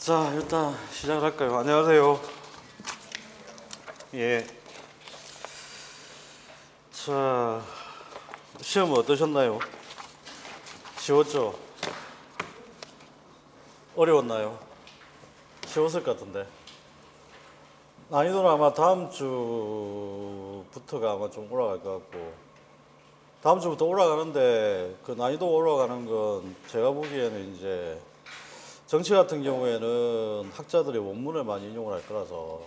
자, 일단 시작을 할까요? 안녕하세요. 예. 자, 시험 어떠셨나요? 쉬웠죠? 어려웠나요? 쉬웠을 것 같은데. 난이도는 아마 다음 주부터가 아마 좀 올라갈 것 같고, 다음 주부터 올라가는데 그 난이도 올라가는 건 제가 보기에는 이제 정치 같은 경우에는 학자들이 원문을 많이 인용을 할 거라서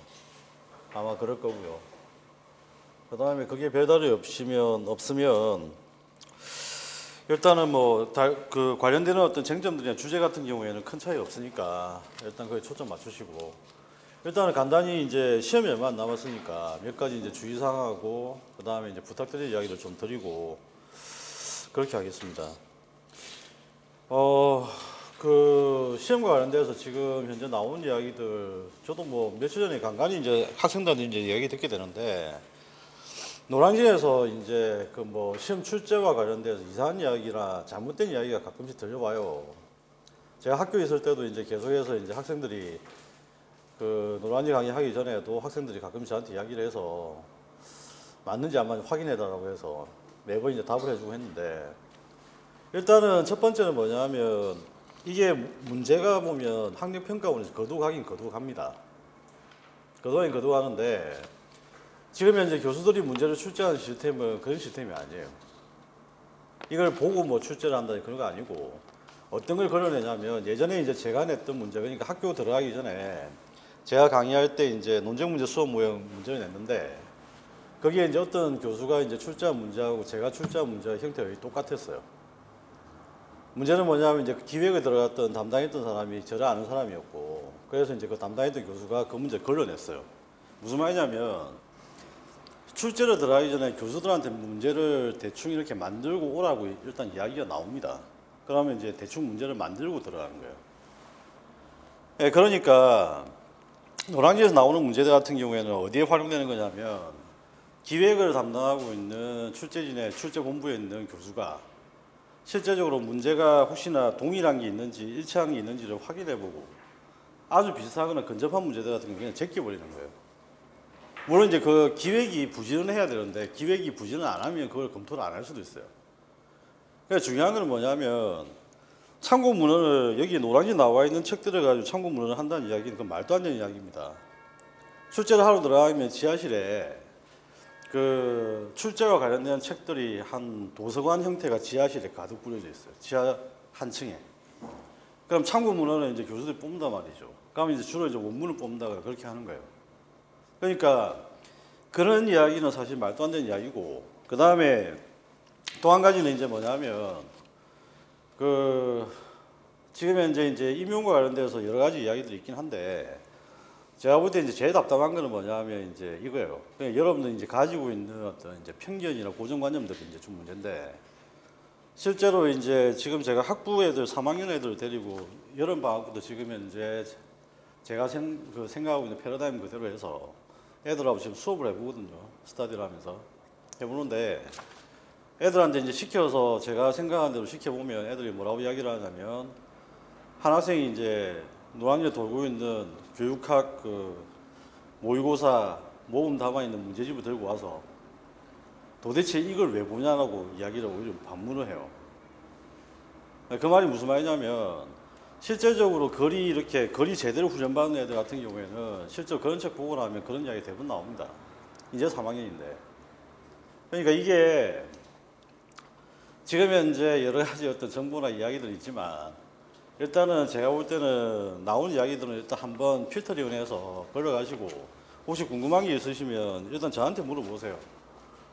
아마 그럴 거고요. 그 다음에 그게 별다른 없으면 일단은 뭐 그 관련되는 어떤 쟁점들이나 주제 같은 경우에는 큰 차이 없으니까 일단 거기에 초점 맞추시고, 일단은 간단히 이제 시험이 얼마 안 남았으니까 몇 가지 이제 주의사항하고 그 다음에 이제 부탁드릴 이야기를 좀 드리고 그렇게 하겠습니다. 그 시험과 관련돼서 지금 현재 나온 이야기들, 저도 뭐 며칠 전에 간간히 이제 학생들한테 이제 이야기 듣게 되는데, 노량진에서 이제 그 뭐 시험 출제와 관련돼서 이상한 이야기나 잘못된 이야기가 가끔씩 들려와요. 제가 학교에 있을 때도 이제 계속해서 이제 학생들이 그 노량진 강의하기 전에도 학생들이 가끔씩 저한테 이야기를 해서 맞는지 안 맞는지 확인해달라고 해서 매번 이제 답을 해주고 했는데, 일단은 첫 번째는 뭐냐면 이게 문제가 보면 학력평가원에서 거두가긴 거두갑니다. 거두가긴 거두가는데 지금 현재 교수들이 문제를 출제하는 시스템은 그런 시스템이 아니에요. 이걸 보고 뭐 출제를 한다는 그런 거 아니고, 어떤 걸 걸어내냐면 예전에 이제 제가 냈던 문제, 그러니까 학교 들어가기 전에 제가 강의할 때 이제 논쟁 문제 수업 모형 문제를 냈는데, 거기에 이제 어떤 교수가 이제 출제한 문제하고 제가 출제한 문제의 형태가 똑같았어요. 문제는 뭐냐면 이제 기획에 들어갔던 담당했던 사람이 저를 아는 사람이었고, 그래서 이제 그 담당했던 교수가 그 문제를 걸러냈어요. 무슨 말이냐면 출제를 들어가기 전에 교수들한테 문제를 대충 이렇게 만들고 오라고 일단 이야기가 나옵니다. 그러면 이제 대충 문제를 만들고 들어가는 거예요. 예, 그러니까 노량진에서 나오는 문제들 같은 경우에는 어디에 활용되는 거냐면, 기획을 담당하고 있는 출제진의 출제 본부에 있는 교수가 실제적으로 문제가 혹시나 동일한 게 있는지 일치한 게 있는지를 확인해보고 아주 비슷하거나 근접한 문제들 같은 경우는 그냥 제껴버리는 거예요. 물론 이제 그 기획이 부진을 해야 되는데 기획이 부진을 안 하면 그걸 검토를 안 할 수도 있어요. 그러니까 중요한 건 뭐냐면, 참고 문헌을, 여기 노량진 나와 있는 책들을 가지고 참고 문헌을 한다는 이야기는 그건 말도 안 되는 이야기입니다. 출제를 하러 들어가면 지하실에 그 출제와 관련된 책들이 한 도서관 형태가 지하실에 가득 뿌려져 있어요. 지하 한 층에. 그럼 참고 문헌은 이제 교수들이 뽑는단 말이죠. 그러면 이제 주로 이제 원문을 뽑는다가 그렇게 하는 거예요. 그러니까 그런 이야기는 사실 말도 안 되는 이야기고, 그 다음에 또 한 가지는 이제 뭐냐면, 그 지금 현재 이제 임용과 관련돼서 여러 가지 이야기들이 있긴 한데, 제가 볼 때 이제 제일 답답한 거는 뭐냐면 이제 이거예요. 그러니까 여러분들 이제 가지고 있는 어떤 이제 편견이나 고정관념들이 이제 좀 문제인데, 실제로 이제 지금 제가 학부 애들 3학년 애들 데리고 여름 방학부터 지금 현재 제가 생각하고 있는 패러다임 그대로 해서 애들하고 지금 수업을 해보거든요. 스터디를 하면서 해보는데, 애들한테 이제 시켜서 제가 생각한 대로 시켜보면 애들이 뭐라고 이야기를 하냐면, 한 학생이 이제 노학년에 돌고 있는 교육학 그 모의고사 모음 담아 있는 문제집을 들고 와서 도대체 이걸 왜 보냐라고 이야기를 오히려 반문을 해요. 그 말이 무슨 말이냐면, 실제적으로 거리 제대로 훈련받는 애들 같은 경우에는 실제로 그런 책 보고 나면 그런 이야기 대부분 나옵니다. 이제 3학년인데. 그러니까 이게 지금 현재 여러 가지 어떤 정보나 이야기들이 있지만, 일단은 제가 볼 때는 나온 이야기들은 일단 한번 필터링을 해서 걸러가시고, 혹시 궁금한 게 있으시면 일단 저한테 물어보세요.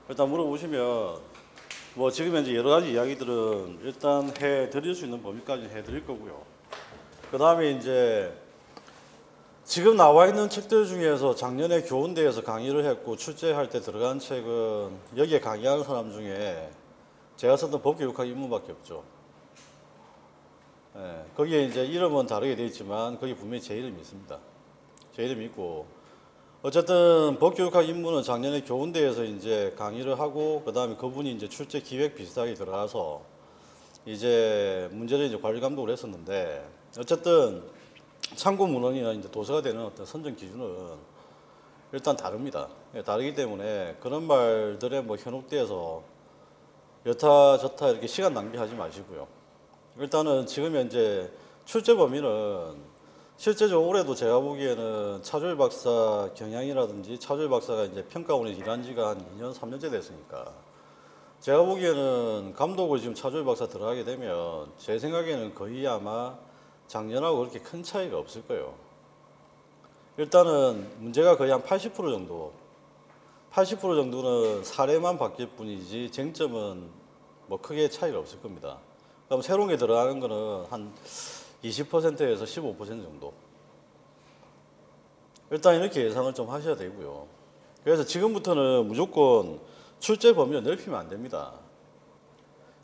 일단 물어보시면 뭐 지금 현재 여러 가지 이야기들은 일단 해드릴 수 있는 범위까지 해드릴 거고요. 그 다음에 이제 지금 나와 있는 책들 중에서 작년에 교원대에서 강의를 했고 출제할 때 들어간 책은 여기에 강의하는 사람 중에 제가 썼던 법교육학 입문밖에 없죠. 네, 거기에 이제 이름은 다르게 되어 있지만 거기 분명히 제 이름이 있습니다. 제 이름이 있고, 어쨌든 법교육학 입문은 작년에 교원대에서 이제 강의를 하고, 그 다음에 그분이 이제 출제 기획 비슷하게 들어가서 이제 문제를 이제 관리 감독을 했었는데, 어쨌든 참고 문헌이나 이제 도서가 되는 어떤 선정 기준은 일단 다릅니다. 다르기 때문에 그런 말들에 뭐 현혹돼서 여타 저타 이렇게 시간 낭비하지 마시고요. 일단은 지금 현재 출제 범위는 실제적으로 올해도 제가 보기에는 차주일 박사 경향이라든지 차주일 박사가 이제 평가원에 일한 지가 한 2년, 3년째 됐으니까 제가 보기에는 감독을 지금 차주일 박사 들어가게 되면 제 생각에는 거의 아마 작년하고 그렇게 큰 차이가 없을 거예요. 일단은 문제가 거의 한 80% 정도, 80% 정도는 사례만 바뀔 뿐이지 쟁점은 뭐 크게 차이가 없을 겁니다. 그럼 새로운 게 들어가는 거는 한 20%에서 15% 정도. 일단 이렇게 예상을 좀 하셔야 되고요. 그래서 지금부터는 무조건 출제 범위를 넓히면 안 됩니다.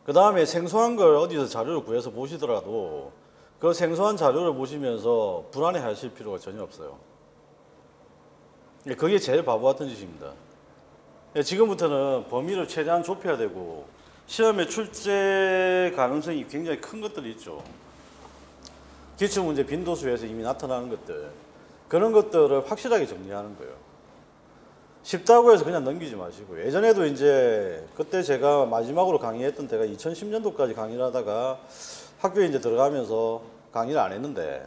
그 다음에 생소한 걸 어디서 자료를 구해서 보시더라도 그 생소한 자료를 보시면서 불안해 하실 필요가 전혀 없어요. 그게 제일 바보 같은 짓입니다. 지금부터는 범위를 최대한 좁혀야 되고 시험에 출제 가능성이 굉장히 큰 것들이 있죠. 기출문제 빈도수에서 이미 나타나는 것들, 그런 것들을 확실하게 정리하는 거예요. 쉽다고 해서 그냥 넘기지 마시고, 예전에도 이제 그때 제가 마지막으로 강의했던 때가 2010년도까지 강의를 하다가 학교에 이제 들어가면서 강의를 안 했는데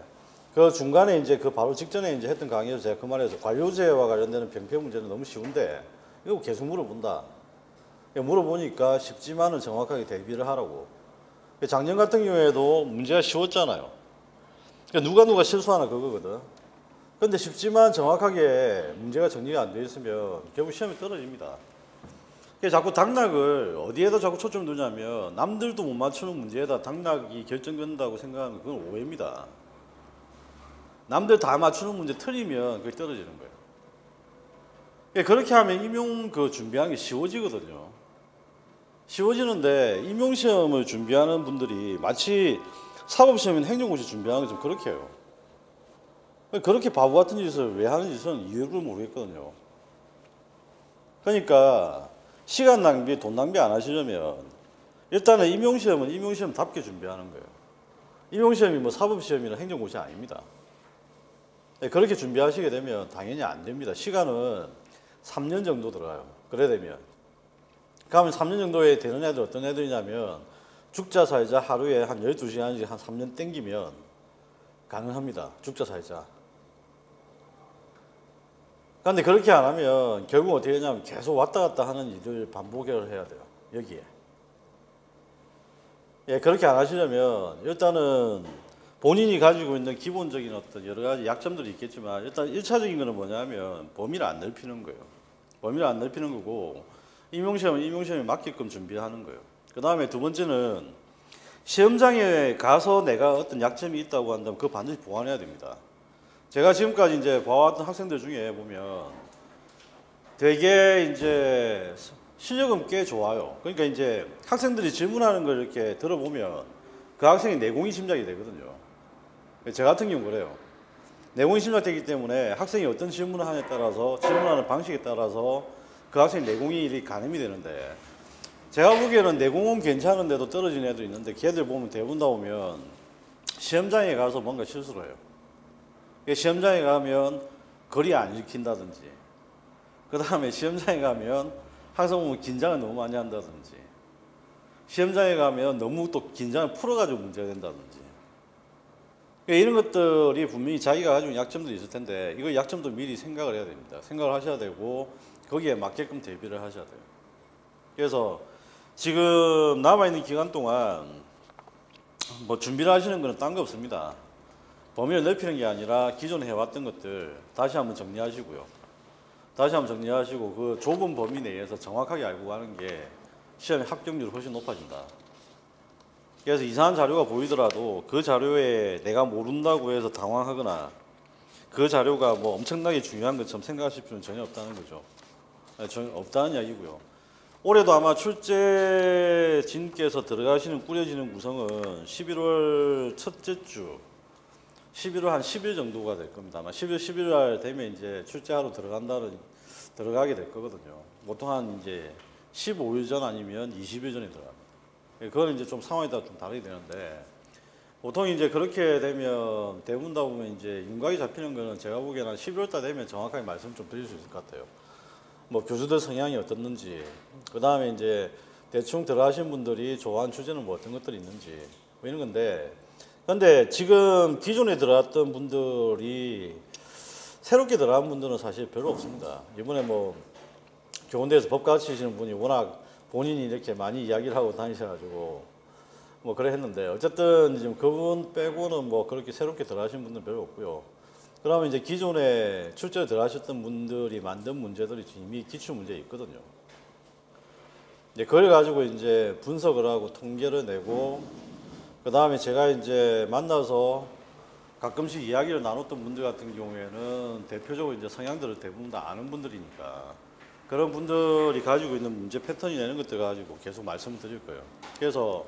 그 중간에 이제 그 바로 직전에 이제 했던 강의에서 제가 그 말해서 관료제와 관련되는 병폐 문제는 너무 쉬운데 이거 계속 물어본다. 물어보니까 쉽지만은 정확하게 대비를 하라고. 작년 같은 경우에도 문제가 쉬웠잖아요. 누가 실수하나 그거거든. 근데 쉽지만 정확하게 문제가 정리가 안 되어 있으면 결국 시험이 떨어집니다. 자꾸 당락을 어디에다 자꾸 초점을 두냐면 남들도 못 맞추는 문제에다 당락이 결정된다고 생각하는 그건 오해입니다. 남들 다 맞추는 문제 틀리면 그게 떨어지는 거예요. 그렇게 하면 임용 그 준비하는 게 쉬워지거든요. 쉬워지는데 임용시험을 준비하는 분들이 마치 사법시험이나 행정고시 준비하는 게 좀 그렇게 해요. 그렇게 바보 같은 짓을 왜 하는지 저는 이유를 모르겠거든요. 그러니까 시간 낭비, 돈 낭비 안 하시려면 일단은 임용시험은 임용시험답게 준비하는 거예요. 임용시험이 뭐 사법시험이나 행정고시 아닙니다. 그렇게 준비하시게 되면 당연히 안 됩니다. 시간은 3년 정도 들어가요. 그래 되면. 그러면 3년 정도에 되는 애들 어떤 애들이냐면 죽자 살자 하루에 한 12시간씩 한 3년 땡기면 가능합니다. 죽자 살자. 그런데 그렇게 안 하면 결국 어떻게 되냐면 계속 왔다 갔다 하는 일을 반복을 해야 돼요. 여기에. 그렇게 안 하시려면 일단은 본인이 가지고 있는 기본적인 어떤 여러 가지 약점들이 있겠지만 일단 1차적인 거는 뭐냐면 범위를 안 넓히는 거예요. 범위를 안 넓히는 거고 임용시험은 임용시험에 맞게끔 준비하는 거예요. 그 다음에 두 번째는 시험장에 가서 내가 어떤 약점이 있다고 한다면 그거 반드시 보완해야 됩니다. 제가 지금까지 이제 봐왔던 학생들 중에 보면 되게 이제 실력은 꽤 좋아요. 그러니까 이제 학생들이 질문하는 걸 이렇게 들어보면 그 학생이 내공이 짐작이 되거든요. 제 같은 경우는 그래요. 내공이 짐작되기 때문에 학생이 어떤 질문을 하냐에 따라서 질문하는 방식에 따라서 그 학생의 내공이 가늠이 되는데 제가 보기에는 내공은 괜찮은데도 떨어진 애도 있는데 걔들 보면 대부분 다 오면 시험장에 가서 뭔가 실수를 해요. 시험장에 가면 거리 안 읽힌다든지 그 다음에 시험장에 가면 항상 보면 긴장을 너무 많이 한다든지 시험장에 가면 너무 또 긴장을 풀어가지고 문제가 된다든지 이런 것들이 분명히 자기가 가지고 약점들이 있을 텐데 이거 약점도 미리 생각을 해야 됩니다. 생각을 하셔야 되고 거기에 맞게끔 대비를 하셔야 돼요. 그래서 지금 남아있는 기간 동안 뭐 준비를 하시는 거는 딴 거 없습니다. 범위를 넓히는 게 아니라 기존에 해왔던 것들 다시 한번 정리하시고요. 다시 한번 정리하시고 그 좁은 범위 내에서 정확하게 알고 가는 게 시험의 합격률이 훨씬 높아진다. 그래서 이상한 자료가 보이더라도 그 자료에 내가 모른다고 해서 당황하거나 그 자료가 뭐 엄청나게 중요한 것처럼 생각하실 필요는 전혀 없다는 거죠. 전혀 없다는 이야기고요. 올해도 아마 출제진께서 들어가시는 꾸려지는 구성은 11월 첫째 주 11월 한 10일 정도가 될 겁니다. 아마 11월 되면 이제 출제하러 들어가게 될 거거든요. 보통 한 이제 15일 전 아니면 20일 전에 들어갑니다. 그거는 이제 좀 상황에 따라 좀 다르게 되는데 보통 이제 그렇게 되면 대부분 다 보면 이제 윤곽이 잡히는 거는 제가 보기에는 한 11월 달 되면 정확하게 말씀 좀 드릴 수 있을 것 같아요. 뭐 교수들 성향이 어떻는지, 그 다음에 이제 대충 들어가신 분들이 좋아하는 주제는 뭐 어떤 것들이 있는지 뭐 이런 건데, 근데 지금 기존에 들어왔던 분들이 새롭게 들어간 분들은 사실 별로 없습니다. 이번에 뭐 교원대에서 법 가르치시는 분이 워낙 본인이 이렇게 많이 이야기를 하고 다니셔가지고 뭐 그래 했는데, 어쨌든 지금 그분 빼고는 뭐 그렇게 새롭게 들어가신 분들은 별로 없고요. 그러면 이제 기존에 출제를 들어가셨던 분들이 만든 문제들이 이미 기출 문제에 있거든요. 이제 그걸 가지고 이제 분석을 하고 통계를 내고, 그 다음에 제가 이제 만나서 가끔씩 이야기를 나눴던 분들 같은 경우에는 대표적으로 이제 성향들을 대부분 다 아는 분들이니까 그런 분들이 가지고 있는 문제 패턴이나 이런 것들 가지고 계속 말씀을 드릴 거예요. 그래서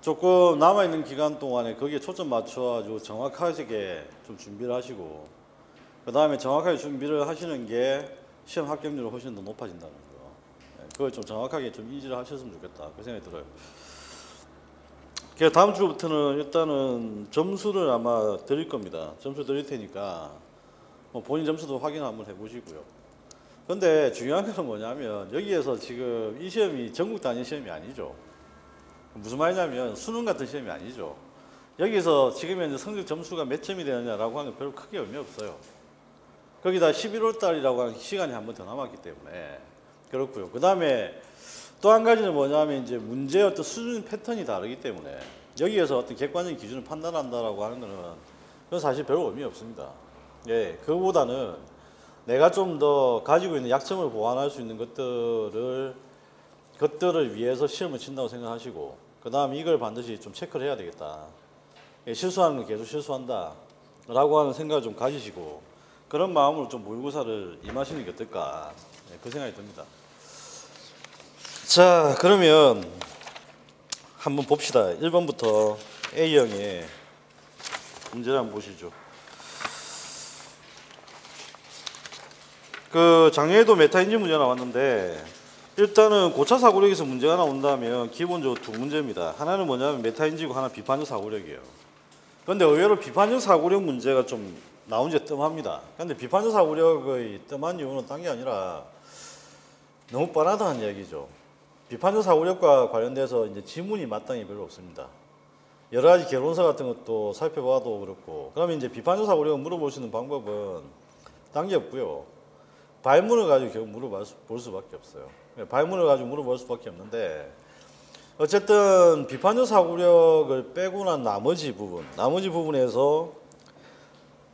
조금 남아있는 기간 동안에 거기에 초점 맞춰가지고 정확하게 좀 준비를 하시고, 그 다음에 정확하게 준비를 하시는 게 시험 합격률이 훨씬 더 높아진다는 거. 그걸 좀 정확하게 좀 인지를 하셨으면 좋겠다, 그 생각이 들어요. 그래서 다음 주부터는 일단은 점수를 아마 드릴 겁니다. 점수 드릴 테니까 뭐 본인 점수도 확인 한번 해보시고요. 근데 중요한 건 뭐냐면 여기에서 지금 이 시험이 전국 단위 시험이 아니죠. 무슨 말이냐면 수능 같은 시험이 아니죠. 여기서 지금 현재 성적 점수가 몇 점이 되느냐라고 하는 건 별로 크게 의미 없어요. 거기다 11월 달이라고 하는 시간이 한 번 더 남았기 때문에 그렇고요. 그 다음에 또 한 가지는 뭐냐면 이제 문제의 어떤 수준 패턴이 다르기 때문에 여기에서 어떤 객관적인 기준을 판단한다라고 하는 거는 그건 사실 별로 의미 없습니다. 예, 그거보다는 내가 좀 더 가지고 있는 약점을 보완할 수 있는 것들을 위해서 시험을 친다고 생각하시고, 그 다음 이걸 반드시 좀 체크를 해야 되겠다. 예, 실수하는 건 계속 실수한다 라고 하는 생각을 좀 가지시고 그런 마음으로 좀 모의고사를 임하시는 게 어떨까, 예, 그 생각이 듭니다. 자, 그러면 한번 봅시다. 1번부터 A형의 문제를 한번 보시죠. 그 작년에도 메타인지 문제 나왔는데, 일단은 고차 사고력에서 문제가 나온다면 기본적으로 두 문제입니다. 하나는 뭐냐면 메타인지고 하나 비판적 사고력이에요. 그런데 의외로 비판적 사고력 문제가 좀 나온 지 뜸합니다. 그런데 비판적 사고력의 뜸한 이유는 딴 게 아니라 너무 뻔하다는 이야기죠. 비판적 사고력과 관련돼서 이제 지문이 마땅히 별로 없습니다. 여러 가지 결론서 같은 것도 살펴봐도 그렇고, 그러면 이제 비판적 사고력을 물어볼 수 있는 방법은 딴 게 없고요. 발문을 가지고 결국 물어볼 수밖에 없어요. 발문을 가지고 물어볼 수밖에 없는데, 어쨌든 비판적 사고력을 빼고 난 나머지 부분에서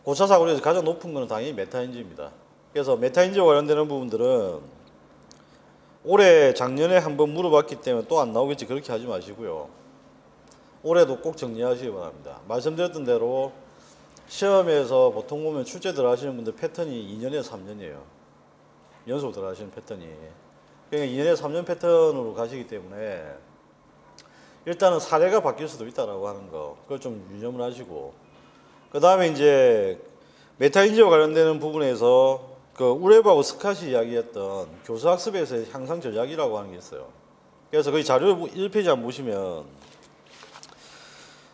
고차 사고력에서 가장 높은 것은 당연히 메타인지입니다. 그래서 메타인지와 관련되는 부분들은 올해 작년에 한번 물어봤기 때문에 또 안 나오겠지 그렇게 하지 마시고요. 올해도 꼭 정리하시기 바랍니다. 말씀드렸던 대로 시험에서 보통 보면 출제 들어가시는 분들 패턴이 2년에서 3년이에요. 연속 들어가시는 패턴이. 그러니까 2년에서 3년 패턴으로 가시기 때문에 일단은 사례가 바뀔 수도 있다라고 하는 거, 그걸 좀 유념을 하시고, 그 다음에 이제 메타인지와 관련되는 부분에서 그 우레브하고 스캇이 이야기했던 교수학습에서의 향상 전략이라고 하는 게 있어요. 그래서 거기 자료 1페이지 한번 보시면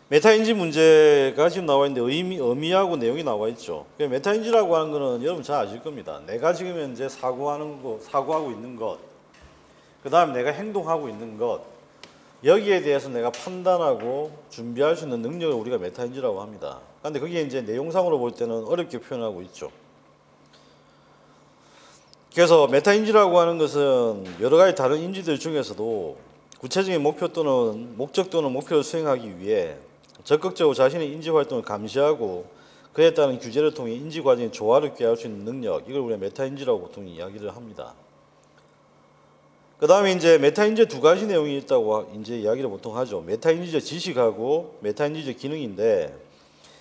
메타인지 문제가 지금 나와 있는데 의미하고 내용이 나와 있죠. 메타인지라고 하는 거는 여러분 잘 아실 겁니다. 내가 지금 현재 사고하고 있는 것, 그 다음에 내가 행동하고 있는 것, 여기에 대해서 내가 판단하고 준비할 수 있는 능력을 우리가 메타인지라고 합니다. 그런데 그게 이제 내용상으로 볼 때는 어렵게 표현하고 있죠. 그래서 메타인지라고 하는 것은 여러 가지 다른 인지들 중에서도 구체적인 목표 또는 목적 또는 목표를 수행하기 위해 적극적으로 자신의 인지 활동을 감시하고 그에 따른 규제를 통해 인지 과정의 조화를 꾀할 수 있는 능력, 이걸 우리가 메타인지라고 보통 이야기를 합니다. 그 다음에 이제 메타인지 두 가지 내용이 있다고 이제 이야기를 보통 하죠. 메타인지적 지식하고 메타인지적 기능인데,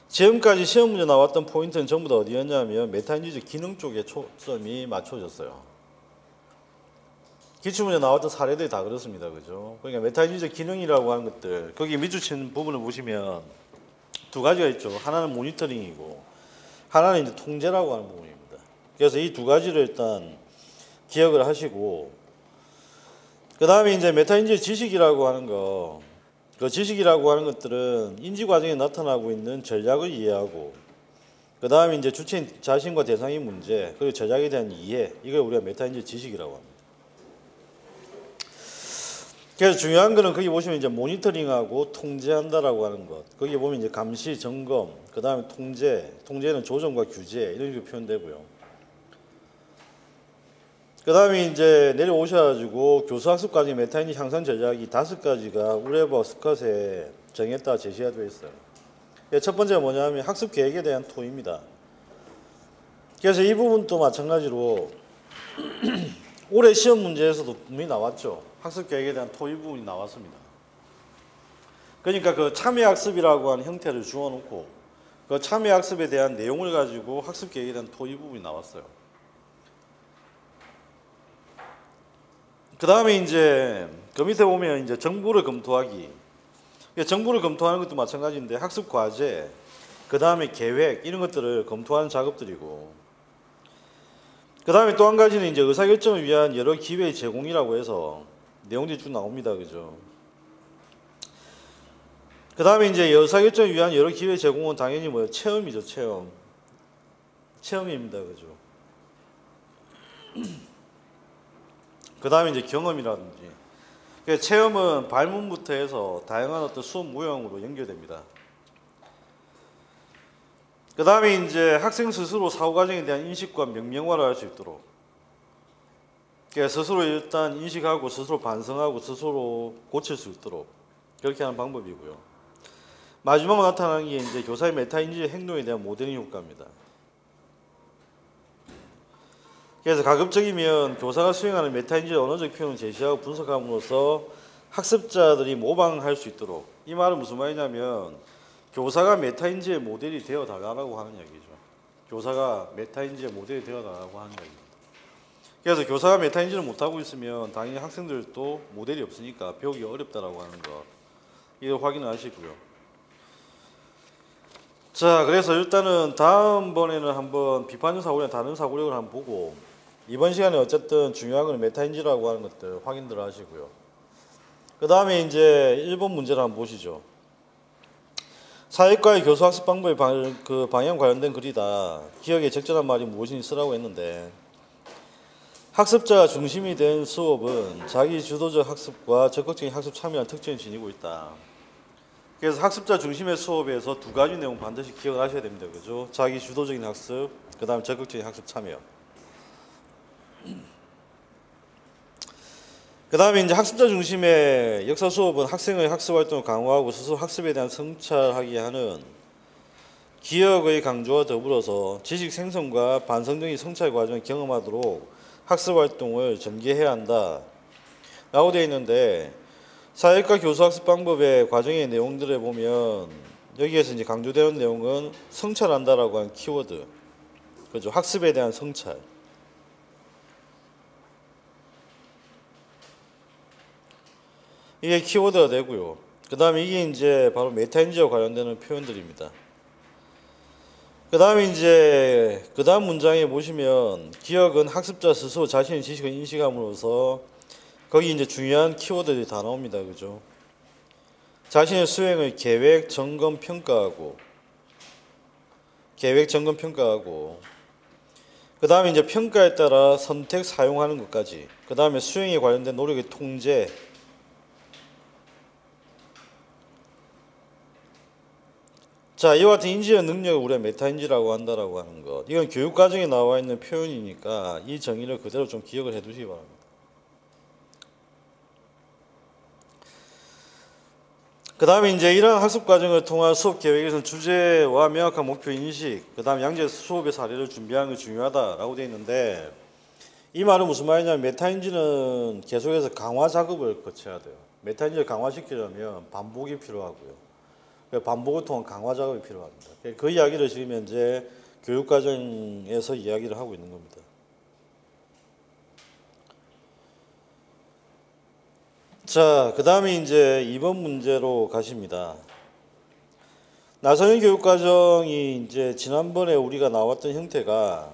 지금까지 시험 문제 나왔던 포인트는 전부 다 어디였냐면 메타인지적 기능 쪽에 초점이 맞춰졌어요. 기출문제 나왔던 사례들이 다 그렇습니다. 그죠? 그러니까 메타인지적 기능이라고 하는 것들, 거기 밑줄친 부분을 보시면 두 가지가 있죠. 하나는 모니터링이고 하나는 이제 통제라고 하는 부분입니다. 그래서 이 두 가지를 일단 기억을 하시고, 그 다음에 이제 메타인지 지식이라고 하는 거, 그 지식이라고 하는 것들은 인지 과정에 나타나고 있는 전략을 이해하고, 그 다음에 이제 주체인 자신과 대상의 문제, 그리고 전략에 대한 이해, 이걸 우리가 메타인지 지식이라고 합니다. 그래서 중요한 거는 거기 보시면 이제 모니터링하고 통제한다라고 하는 것. 거기 보면 이제 감시, 점검, 그 다음에 통제, 통제는 조정과 규제 이런 식으로 표현되고요. 그 다음에 이제 내려오셔가지고 교수학습 과정 메타인지 향상 전략이 5가지가 우레버 스컷에 정했다 제시가 되어 있어요. 첫 번째가 뭐냐면 학습 계획에 대한 토의입니다. 그래서 이 부분도 마찬가지로 올해 시험 문제에서도 분명히 나왔죠. 학습 계획에 대한 토의 부분이 나왔습니다. 그러니까 그 참여학습이라고 하는 형태를 주어놓고 그 참여학습에 대한 내용을 가지고 학습 계획에 대한 토의 부분이 나왔어요. 그 다음에 이제 그 밑에 보면 이제 정보를 검토하기. 정보를 검토하는 것도 마찬가지인데 학습 과제, 그 다음에 계획 이런 것들을 검토하는 작업들이고, 그 다음에 또 한 가지는 이제 의사결정을 위한 여러 기회의 제공이라고 해서 내용들이 쭉 나옵니다, 그죠? 그 다음에 이제 의사결정을 위한 여러 기회 제공은 당연히 뭐예요? 체험이죠, 체험. 체험입니다, 그죠? 그 다음에 이제 경험이라든지. 체험은 발문부터 해서 다양한 어떤 수업 모형으로 연결됩니다. 그 다음에 이제 학생 스스로 사고 과정에 대한 인식과 명명화를 할 수 있도록. 스스로 일단 인식하고 스스로 반성하고 스스로 고칠 수 있도록 그렇게 하는 방법이고요. 마지막으로 나타나는 게 이제 교사의 메타인지 행동에 대한 모델링 효과입니다. 그래서 가급적이면 교사가 수행하는 메타인지 언어적 표현을 제시하고 분석함으로써 학습자들이 모방할 수 있도록. 이 말은 무슨 말이냐면 교사가 메타인지의 모델이 되어 달라고 하는 얘기죠. 교사가 메타인지의 모델이 되어 달라고 하는 얘기입니다. 그래서 교사가 메타인지를 못하고 있으면 당연히 학생들도 모델이 없으니까 배우기 어렵다라고 하는 거. 이걸 확인을 하시고요. 자, 그래서 일단은 다음번에는 한번 비판적 사고력, 다른 사고력을 한번 보고, 이번 시간에 어쨌든 중요한 건 메타인지라고 하는 것들 확인들 하시고요. 그 다음에 이제 1번 문제를 한번 보시죠. 사회과의 교수학습 방법의 방향 관련된 글이다. 기억에 적절한 말이 무엇이니 쓰라고 했는데, 학습자가 중심이 된 수업은 자기 주도적 학습과 적극적인 학습 참여한 특징을 지니고 있다. 그래서 학습자 중심의 수업에서 2가지 내용 반드시 기억을 하셔야 됩니다. 그죠? 자기 주도적인 학습, 그 다음 적극적인 학습 참여. 그 다음에 이제 학습자 중심의 역사 수업은 학생의 학습 활동을 강화하고 스스로 학습에 대한 성찰하게 하는 기억의 강조와 더불어서 지식 생성과 반성적인 성찰 과정을 경험하도록 학습 활동을 전개해야 한다. 라고 되어 있는데, 사회과 교수학습 방법의 과정의 내용들을 보면 여기에서 이제 강조되는 내용은 성찰한다라고 하는 키워드, 그죠? 학습에 대한 성찰. 이게 키워드가 되고요. 그 다음에 이게 이제 바로 메타인지와 관련되는 표현들입니다. 그 다음에 이제 그 다음 문장에 보시면 기억은 학습자 스스로 자신의 지식을 인식함으로써 거기 이제 중요한 키워드들이 다 나옵니다. 그죠? 자신의 수행을 계획, 점검, 평가하고 그 다음에 이제 평가에 따라 선택, 사용하는 것까지, 그 다음에 수행에 관련된 노력의 통제, 자, 이와 같은 인지의 능력을 우리가 메타인지라고 한다라고 하는 것. 이건 교육과정에 나와 있는 표현이니까 이 정의를 그대로 좀 기억을 해 두시기 바랍니다. 그 다음에 이제 이러한 학습 과정을 통한 수업 계획에서는 주제와 명확한 목표 인식, 그 다음에 양재 수업의 사례를 준비하는 게 중요하다라고 되어 있는데, 이 말은 무슨 말이냐면 메타인지는 계속해서 강화 작업을 거쳐야 돼요. 메타인지를 강화시키려면 반복이 필요하고요. 반복을 통한 강화 작업이 필요합니다. 그 이야기를 지금 현재 교육과정에서 이야기를 하고 있는 겁니다. 자, 그 다음에 이제 2번 문제로 가십니다. 나선형 교육과정이 이제 지난번에 우리가 나왔던 형태가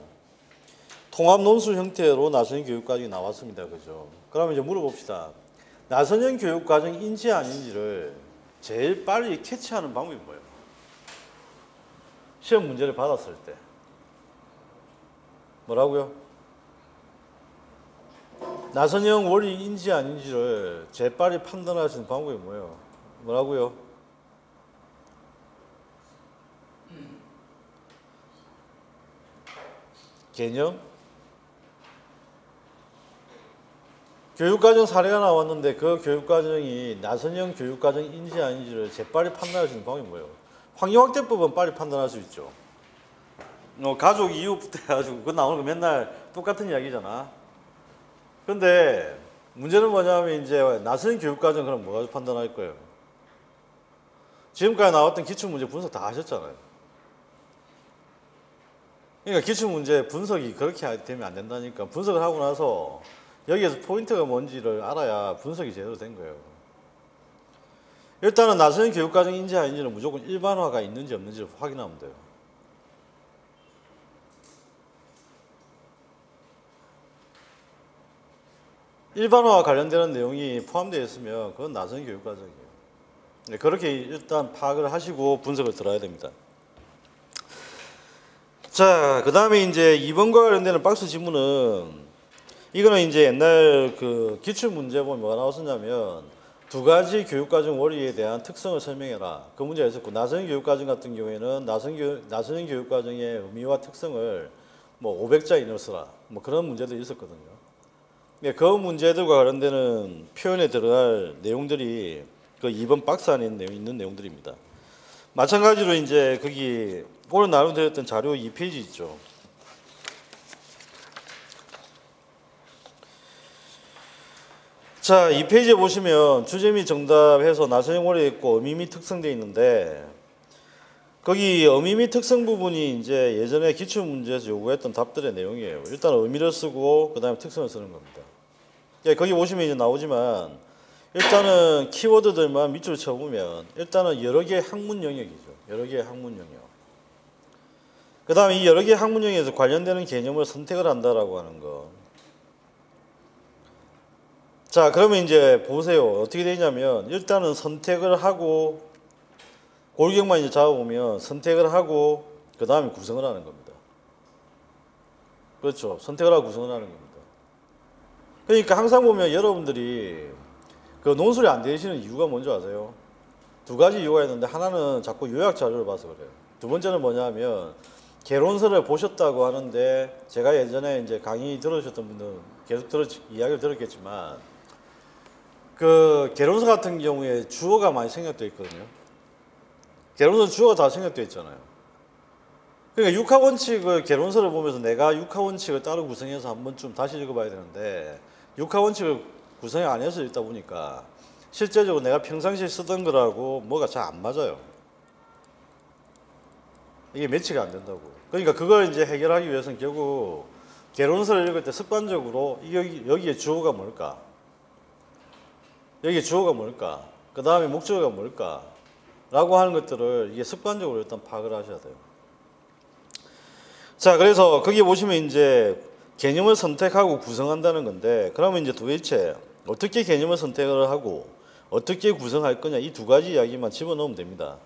통합 논술 형태로 나선형 교육과정이 나왔습니다. 그죠? 그러면 이제 물어봅시다. 나선형 교육과정인지 아닌지를 제일 빨리 캐치하는 방법이 뭐예요? 시험 문제를 받았을 때 뭐라고요? 나선형 원리인지 아닌지를 제일 빨리 판단할 수 있는 방법이 뭐예요? 뭐라고요? 개념? 교육과정 사례가 나왔는데 그 교육과정이 나선형 교육과정인지 아닌지를 재빨리 판단할 수 있는 방법이 뭐예요? 환경확대법은 빨리 판단할 수 있죠. 가족 이웃부터 해가지고 그거 나오는 거 맨날 똑같은 이야기잖아. 근데 문제는 뭐냐면 이제 나선형 교육과정 그럼 뭐 가지고 판단할 거예요? 지금까지 나왔던 기출문제 분석 다 하셨잖아요. 그러니까 기출문제 분석이 그렇게 되면 안 된다니까. 분석을 하고 나서 여기에서 포인트가 뭔지를 알아야 분석이 제대로 된 거예요. 일단은 나선형 교육과정인지 아닌지는 무조건 일반화가 있는지 없는지를 확인하면 돼요. 일반화와 관련되는 내용이 포함되어 있으면 그건 나선형 교육과정이에요. 그렇게 일단 파악을 하시고 분석을 들어야 됩니다. 자, 그 다음에 이제 2번과 관련되는 박스 지문은 이거는 이제 옛날 그 기출문제 보면 뭐가 나왔었냐면 두 가지 교육과정 원리에 대한 특성을 설명해라. 그 문제가 있었고 나선형 교육과정 같은 경우에는 나선형 교육과정의 의미와 특성을 뭐 500자 이내로 써라. 뭐 그런 문제들이 있었거든요. 그 문제들과 관련되는 표현에 들어갈 내용들이 그 2번 박스 안에 있는 내용들입니다. 마찬가지로 이제 거기 오늘 나눠드렸던 자료 2페이지 있죠. 자, 이 페이지에 보시면 주제 및 정답해서 나선형 원리 있고 의미 및 특성 되어 있는데 거기 의미 및 특성 부분이 이제 예전에 기출문제에서 요구했던 답들의 내용이에요. 일단 의미를 쓰고 그 다음에 특성을 쓰는 겁니다. 거기 보시면 이제 나오지만 일단은 키워드들만 밑줄 쳐보면 일단은 여러 개의 학문 영역이죠. 여러 개의 학문 영역. 그 다음에 이 여러 개의 학문 영역에서 관련되는 개념을 선택을 한다라고 하는 거. 자, 그러면 이제 보세요. 어떻게 되냐면 일단은 선택을 하고 골격만 이제 잡아보면 선택을 하고 그 다음에 구성을 하는 겁니다. 그렇죠. 선택을 하고 구성을 하는 겁니다. 그러니까 항상 보면 여러분들이 그 논술이 안 되시는 이유가 뭔지 아세요? 두 가지 이유가 있는데 하나는 자꾸 요약 자료를 봐서 그래요. 두 번째는 뭐냐면 개론서를 보셨다고 하는데 제가 예전에 이제 강의 들으셨던 분들은 계속 이야기를 들었겠지만 그 개론서 같은 경우에 주어가 많이 생략되어 있거든요. 개론서 주어가 다 생략되어 있잖아요. 그러니까 육하원칙을 개론서를 보면서 내가 육하원칙을 따로 구성해서 한 번쯤 다시 읽어봐야 되는데 육하원칙을 구성이 안 해서 읽다 보니까 실제적으로 내가 평상시에 쓰던 거라고 뭐가 잘 안 맞아요. 이게 매치가 안 된다고. 그러니까 그걸 이제 해결하기 위해서는 결국 개론서를 읽을 때 습관적으로 여기에 주어가 뭘까? 여기에 주어가 뭘까? 그 다음에 목적어가 뭘까? 라고 하는 것들을 이게 습관적으로 일단 파악을 하셔야 돼요. 자, 그래서 거기 보시면 이제 개념을 선택하고 구성한다는 건데 그러면 이제 도대체 어떻게 개념을 선택을 하고 어떻게 구성할 거냐 이 두 가지 이야기만 집어넣으면 됩니다.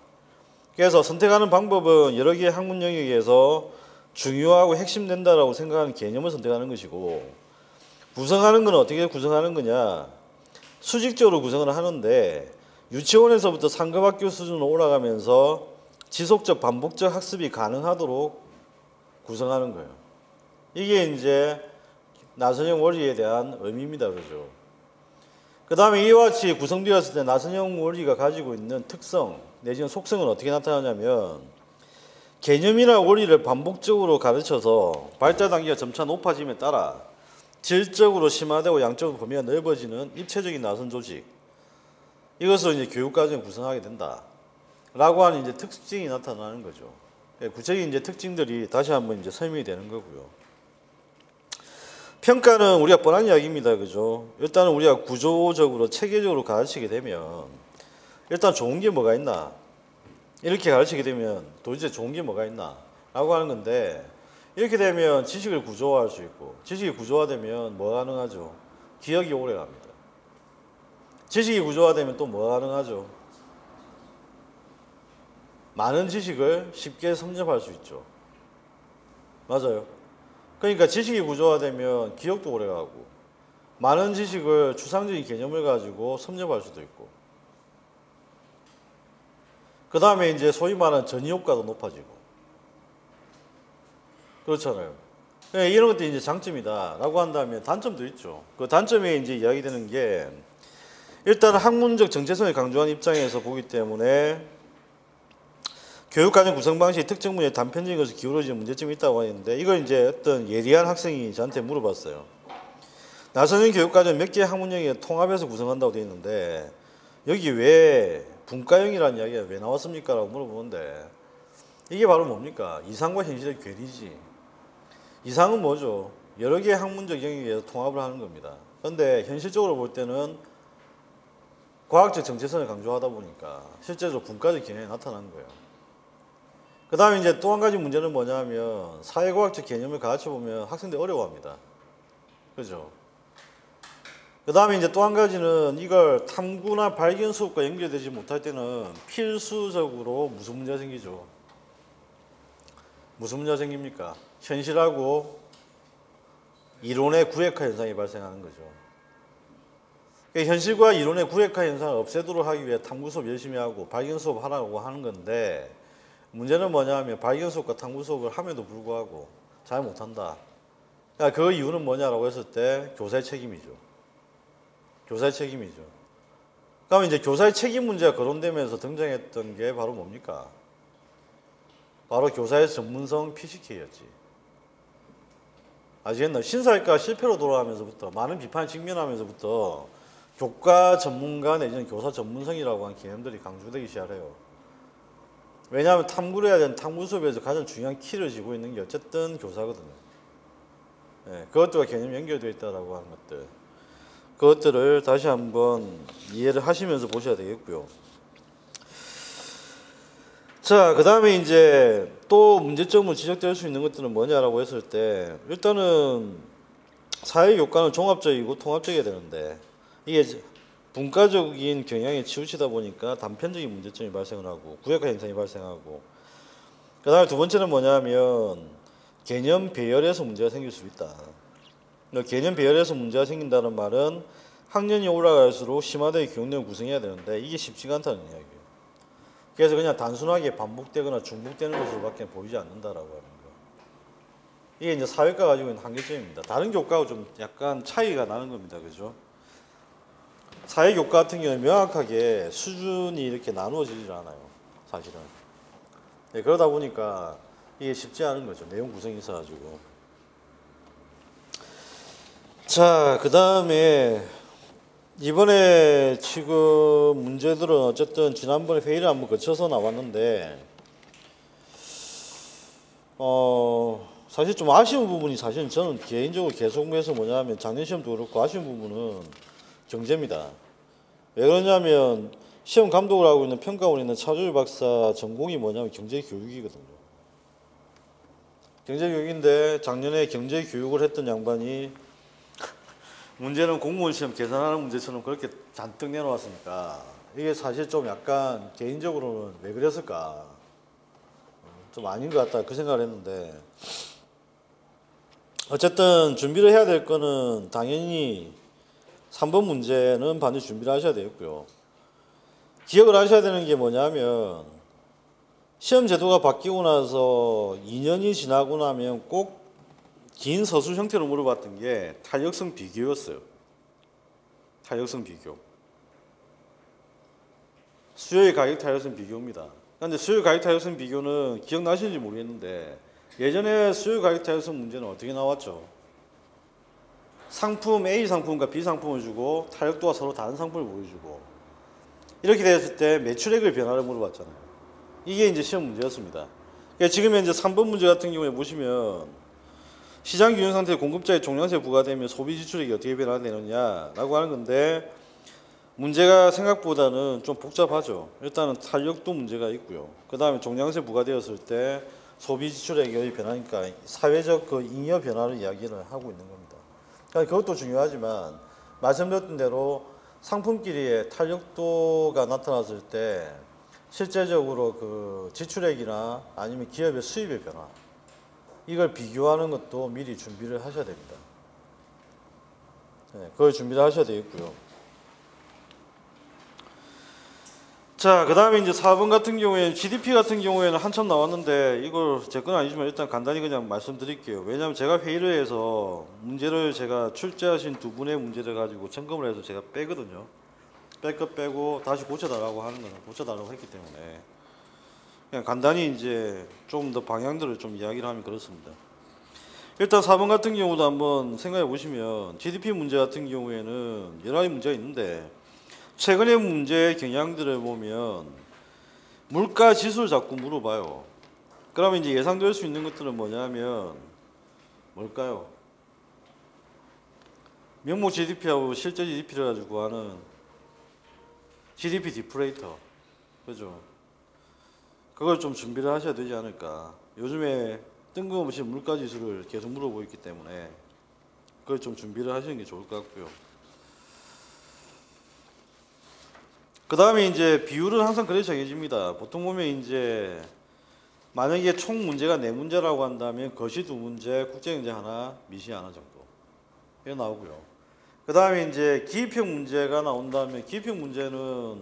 그래서 선택하는 방법은 여러 개의 학문 영역에서 중요하고 핵심된다라고 생각하는 개념을 선택하는 것이고 구성하는 건 어떻게 구성하는 거냐 수직적으로 구성을 하는데 유치원에서부터 상급학교 수준으로 올라가면서 지속적 반복적 학습이 가능하도록 구성하는 거예요. 이게 이제 나선형 원리에 대한 의미입니다. 그죠? 그 다음에 이와 같이 구성되었을 때 나선형 원리가 가지고 있는 특성 내지는 속성은 어떻게 나타나냐면 개념이나 원리를 반복적으로 가르쳐서 발달 단계가 점차 높아짐에 따라 질적으로 심화되고 양적으로 범위가 넓어지는 입체적인 나선 조직 이것으로 이제 교육과정을 구성하게 된다 라고 하는 이제 특징이 나타나는 거죠. 구체적인 이제 특징들이 다시 한번 이제 설명이 되는 거고요. 평가는 우리가 뻔한 이야기입니다. 그죠? 일단은 우리가 구조적으로 체계적으로 가르치게 되면 일단 좋은 게 뭐가 있나? 이렇게 가르치게 되면 도대체 좋은 게 뭐가 있나? 라고 하는 건데 이렇게 되면 지식을 구조화할 수 있고 지식이 구조화되면 뭐가 가능하죠? 기억이 오래 갑니다. 지식이 구조화되면 또 뭐가 가능하죠? 많은 지식을 쉽게 섭렵할 수 있죠. 맞아요. 그러니까 지식이 구조화되면 기억도 오래가고 많은 지식을 추상적인 개념을 가지고 섭렵할 수도 있고 그 다음에 이제 소위 말하는 전이효과도 높아지고 그렇잖아요. 이런 것들이 이제 장점이다 라고 한다면 단점도 있죠. 그 단점에 이제 이야기되는 게 일단 학문적 정체성을 강조하는 입장에서 보기 때문에 교육과정 구성 방식이 특정 분야에 단편적인 것을 기울어지는 문제점이 있다고 하는데 이걸 이제 어떤 예리한 학생이 저한테 물어봤어요. 나선형 교육과정 몇 개의 학문형에 통합해서 구성한다고 되어 있는데 여기 왜 분과형이라는 이야기가 왜 나왔습니까? 라고 물어보는데 이게 바로 뭡니까? 이상과 현실의 괴리지. 이상은 뭐죠? 여러 개의 학문적 영역에서 통합을 하는 겁니다. 그런데 현실적으로 볼 때는 과학적 정체성을 강조하다 보니까 실제로 분과적 개념이 나타나는 거예요. 그 다음에 이제 또 한 가지 문제는 뭐냐면 사회과학적 개념을 가르쳐보면 학생들이 어려워합니다. 그죠? 그 다음에 이제 또 한 가지는 이걸 탐구나 발견 수업과 연결되지 못할 때는 필수적으로 무슨 문제가 생기죠? 무슨 문제가 생깁니까? 현실하고 이론의 구획화 현상이 발생하는 거죠. 그러니까 현실과 이론의 구획화 현상을 없애도록 하기 위해 탐구 수업 열심히 하고 발견 수업 하라고 하는 건데 문제는 뭐냐면 발견 수업과 탐구 수업을 함에도 불구하고 잘 못한다. 그러니까 그 이유는 뭐냐라고 했을 때 교사의 책임이죠. 교사의 책임이죠. 그러면 이제 교사의 책임 문제가 거론되면서 등장했던 게 바로 뭡니까? 바로 교사의 전문성 PCK였지. 아시겠나요? 신사학과 실패로 돌아가면서부터 많은 비판에 직면하면서부터 교과 전문가 내지는 교사 전문성이라고 하는 개념들이 강조되기 시작해요. 왜냐하면 탐구를 해야 되는 탐구 수업에서 가장 중요한 키를 쥐고 있는 게 어쨌든 교사거든요. 네, 그것들과 개념이 연결되어 있다고 하는 것들. 그것들을 다시 한번 이해를 하시면서 보셔야 되겠고요. 자, 그 다음에 이제 또 문제점으로 지적될 수 있는 것들은 뭐냐라고 했을 때 일단은 사회교과는 종합적이고 통합적이어야 되는데 이게 분과적인 경향에 치우치다 보니까 단편적인 문제점이 발생을 하고 구획화 현상이 발생하고 그 다음에 두 번째는 뭐냐면 개념 배열에서 문제가 생길 수 있다. 개념 배열에서 문제가 생긴다는 말은 학년이 올라갈수록 심화되게 교육내용을 구성해야 되는데 이게 쉽지가 않다는 이야기예요. 그래서 그냥 단순하게 반복되거나 중복되는 것으로밖에 보이지 않는다라고 하는 거. 이게 이제 사회과 가지고 있는 한계점입니다. 다른 교과하고 좀 약간 차이가 나는 겁니다. 그죠? 사회교과 같은 경우는 명확하게 수준이 이렇게 나누어지질 않아요. 사실은. 네, 그러다 보니까 이게 쉽지 않은 거죠. 내용 구성이 있어가지고. 자, 그 다음에 이번에 지금 문제들은 어쨌든 지난번에 회의를 한번 거쳐서 나왔는데 사실 좀 아쉬운 부분이 사실은 저는 개인적으로 계속해서 뭐냐면 작년 시험도 그렇고 아쉬운 부분은 경제입니다. 왜 그러냐면 시험 감독을 하고 있는 평가원에 있는 차주일 박사 전공이 뭐냐면 경제교육이거든요. 경제교육인데 작년에 경제교육을 했던 양반이 문제는 공무원 시험 계산하는 문제처럼 그렇게 잔뜩 내놓았으니까 이게 사실 좀 약간 개인적으로는 왜 그랬을까 좀 아닌 것 같다 그 생각을 했는데 어쨌든 준비를 해야 될 거는 당연히 3번 문제는 반드시 준비를 하셔야 되겠고요. 기억을 하셔야 되는 게 뭐냐면 시험 제도가 바뀌고 나서 2년이 지나고 나면 꼭 긴 서술 형태로 물어봤던 게 탄력성 비교였어요. 탄력성 비교. 수요일 가격 탄력성 비교입니다. 그런데 수요일 가격 탄력성 비교는 기억나시는지 모르겠는데 예전에 수요일 가격 탄력성 문제는 어떻게 나왔죠? 상품 A 상품과 B 상품을 주고 탄력도가 서로 다른 상품을 보여주고 이렇게 됐을 때 매출액의 변화를 물어봤잖아요. 이게 이제 시험 문제였습니다. 그러니까 지금 현재 3번 문제 같은 경우에 보시면 시장 균형 상태에 공급자의 종량세 부과되면 소비 지출액이 어떻게 변화되느냐라고 하는 건데 문제가 생각보다는 좀 복잡하죠. 일단은 탄력도 문제가 있고요. 그 다음에 종량세 부과되었을 때 소비 지출액의 변화니까 사회적 그 잉여 변화를 이야기를 하고 있는 겁니다. 그러니까 그것도 중요하지만 말씀드렸던 대로 상품끼리의 탄력도가 나타났을 때 실제적으로 그 지출액이나 아니면 기업의 수입의 변화, 이걸 비교하는 것도 미리 준비를 하셔야 됩니다. 네, 그걸 준비를 하셔야 되겠고요. 자, 그 다음에 이제 4번 같은 경우에는 GDP 같은 경우에는 한참 나왔는데, 이걸 제 건 아니지만 일단 간단히 그냥 말씀드릴게요. 왜냐하면 제가 회의를 해서 문제를 제가 출제하신 두 분의 문제를 가지고 점검을 해서 제가 빼거든요. 뺄 것 빼고 다시 고쳐달라고 하는 거는 고쳐달라고 했기 때문에 그냥 간단히 이제 좀 더 방향들을 좀 이야기를 하면 그렇습니다. 일단 4번 같은 경우도 한번 생각해 보시면 GDP 문제 같은 경우에는 여러 가지 문제가 있는데, 최근의 문제의 경향들을 보면 물가 지수를 자꾸 물어봐요. 그러면 이제 예상될 수 있는 것들은 뭐냐면 뭘까요? 명목 GDP하고 실제 GDP를 가지고 하는 GDP 디플레이터, 그죠? 그걸 좀 준비를 하셔야 되지 않을까. 요즘에 뜬금없이 물가 지수를 계속 물어보고 있기 때문에 그걸 좀 준비를 하시는 게 좋을 것 같고요. 그 다음에 이제 비율은 항상 그래 정해집니다. 보통 보면 이제 만약에 총 문제가 4문제라고 한다면 거시 2문제, 국제경제 하나, 미시 하나 정도 이게 나오고요. 그 다음에 이제 기입형 문제가 나온다면, 기입형 문제는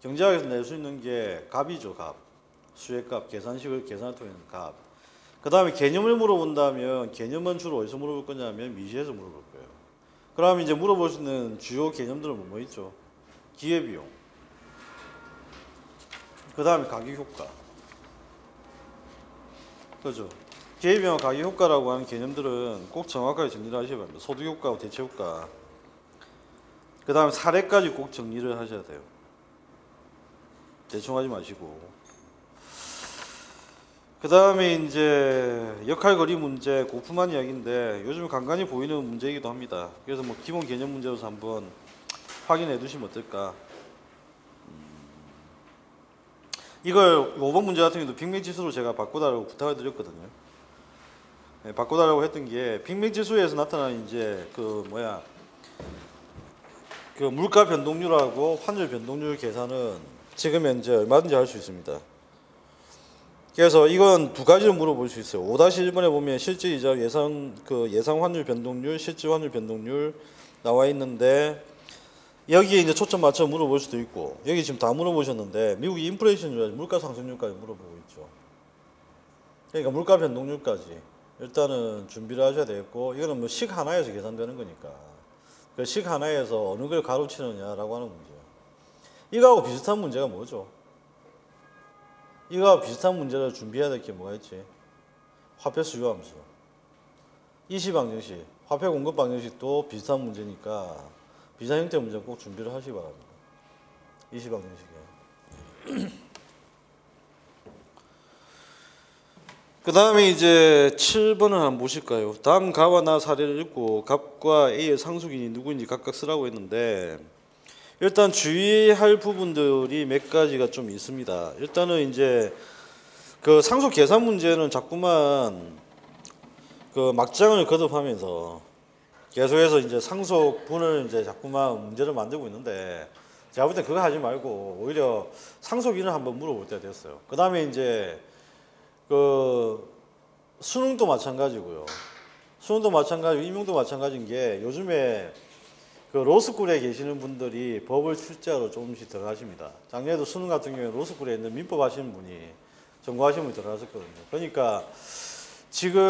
경제학에서 낼 수 있는 게 값이죠. 값, 수액값, 계산식을 계산을 통해 값. 그 다음에 개념을 물어본다면 개념은 주로 어디서 물어볼 거냐면 미시에서 물어볼 거예요. 그러면 이제 물어볼 수 있는 주요 개념들은 뭐 있죠? 기회비용, 그 다음에 가격효과, 그죠? 기회비용과 가격효과라고 하는 개념들은 꼭 정확하게 정리를 하셔야 합니다. 소득효과와 대체효과, 그 다음에 사례까지 꼭 정리를 하셔야 돼요. 대충 하지 마시고. 그 다음에 이제 역할거리 문제, 고품한 이야기인데 요즘 간간히 보이는 문제이기도 합니다. 그래서 뭐 기본 개념 문제로서 한번 확인해 두시면 어떨까. 이걸 5번 문제 같은 경우도 빅맥지수로 제가 바꿔달라고 부탁을 드렸거든요. 네, 바꿔달라고 했던 게, 빅맥지수에서 나타나는 이제 그 물가 변동률하고 환율 변동률 계산은 지금 현재 얼마든지 할 수 있습니다. 그래서 이건 두 가지로 물어볼 수 있어요. 5-1번에 보면 실제 이자 예상 환율 변동률, 실제 환율 변동률 나와 있는데, 여기에 이제 초점 맞춰 물어볼 수도 있고, 여기 지금 다 물어보셨는데 미국 인플레이션율, 물가 상승률까지 물어보고 있죠. 그러니까 물가 변동률까지 일단은 준비를 하셔야 되겠고, 이거는 뭐 식 하나에서 계산되는 거니까 그 식 하나에서 어느 걸 가로치느냐라고 하는 문제예요. 이거하고 비슷한 문제가 뭐죠? 이거하고 비슷한 문제를 준비해야 될 게 뭐가 있지? 화폐 수요 함수, 이시 방정식, 화폐 공급 방정식도 비슷한 문제니까 비슷한 형태의 문제는 꼭 준비를 하시기 바랍니다. 이시 방정식에. 그 다음에 이제 7번을 한번 보실까요? 다음 가와 나 사례를 읽고 갑과 A의 상수기인이 누구인지 각각 쓰라고 했는데, 일단 주의할 부분들이 몇 가지가 좀 있습니다. 일단은 이제 그 상속 계산 문제는 자꾸만 그 막장을 거듭하면서 계속해서 이제 상속분을 이제 자꾸만 문제를 만들고 있는데, 제가 볼 때 그거 하지 말고 오히려 상속인을 한번 물어볼 때가 됐어요. 그 다음에 이제 그 수능도 마찬가지고요. 수능도 마찬가지고 임용도 마찬가지인 게, 요즘에 그 로스쿨에 계시는 분들이 법을 출제하러 조금씩 들어가십니다. 작년에도 수능 같은 경우에 로스쿨에 있는 민법 하시는 분이, 전공하시는 분이 들어갔었거든요. 그러니까 지금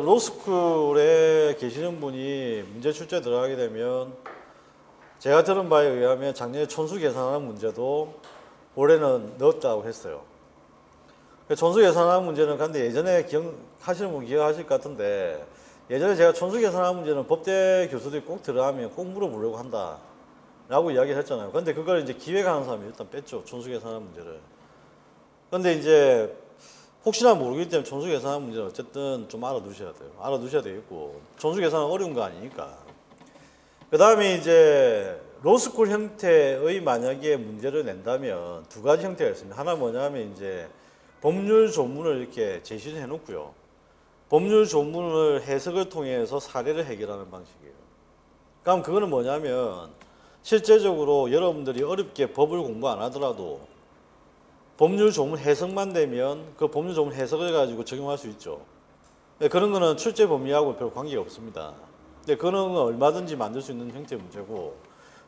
로스쿨에 계시는 분이 문제 출제 들어가게 되면, 제가 들은 바에 의하면 작년에 촌수 계산하는 문제도 올해는 넣었다고 했어요. 촌수 계산하는 문제는, 근데 예전에 기억하시는 분 기억하실 것 같은데, 예전에 제가 촌수 계산하는 문제는 법대 교수들이 꼭 들어가면 꼭 물어보려고 한다 라고 이야기를 했잖아요. 근데 그걸 이제 기획하는 사람이 일단 뺐죠, 촌수 계산하는 문제를. 근데 이제 혹시나 모르기 때문에 촌수 계산하는 문제는 어쨌든 좀 알아두셔야 돼요. 알아두셔야 되겠고, 촌수 계산은 어려운 거 아니니까. 그 다음에 이제 로스쿨 형태의 만약에 문제를 낸다면 두 가지 형태가 있습니다. 하나 뭐냐면 이제 법률 조문을 이렇게 제시를 해놓고요, 법률 조문을 해석을 통해서 사례를 해결하는 방식이에요. 그럼 그거는 뭐냐면, 실제적으로 여러분들이 어렵게 법을 공부 안 하더라도 법률 조문 해석만 되면 그 법률 조문 해석을 가지고 적용할 수 있죠. 그런 거는 출제 범위하고 별 관계가 없습니다. 근데 그런 건 얼마든지 만들 수 있는 형태의 문제고,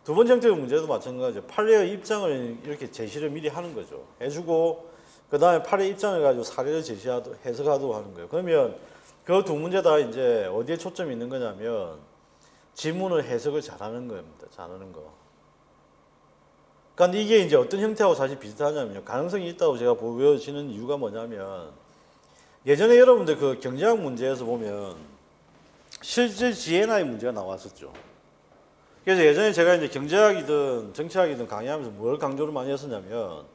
두 번째 형태의 문제도 마찬가지죠. 판례의 입장을 이렇게 제시를 미리 하는 거죠. 해주고 그 다음에 판례 입장을 가지고 사례를 제시하도록 해석하도록 하는 거예요. 그러면 그 두 문제 다 이제 어디에 초점이 있는 거냐면 지문을 해석을 잘하는 겁니다. 잘하는 거. 그러니까 이게 이제 어떤 형태하고 사실 비슷하냐면요. 가능성이 있다고 제가 보여지는 이유가 뭐냐면, 예전에 여러분들 그 경제학 문제에서 보면 실질 GNI 문제가 나왔었죠. 그래서 예전에 제가 이제 경제학이든 정치학이든 강의하면서 뭘 강조를 많이 했었냐면,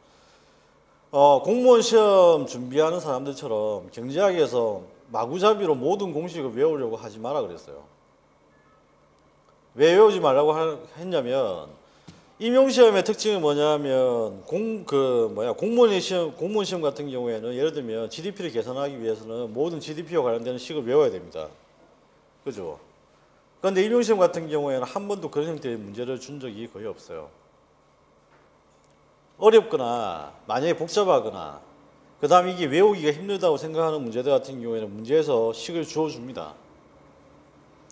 공무원 시험 준비하는 사람들처럼 경제학에서 마구잡이로 모든 공식을 외우려고 하지 마라 그랬어요. 왜 외우지 말라고 했냐면, 임용시험의 특징이 뭐냐면, 공무원 시험 같은 경우에는 예를 들면 GDP를 계산하기 위해서는 모든 GDP와 관련되는 식을 외워야 됩니다. 그죠? 그런데 임용시험 같은 경우에는 한 번도 그런 형태의 문제를 준 적이 거의 없어요. 어렵거나, 만약에 복잡하거나, 그 다음에 이게 외우기가 힘들다고 생각하는 문제들 같은 경우에는 문제에서 식을 주어줍니다.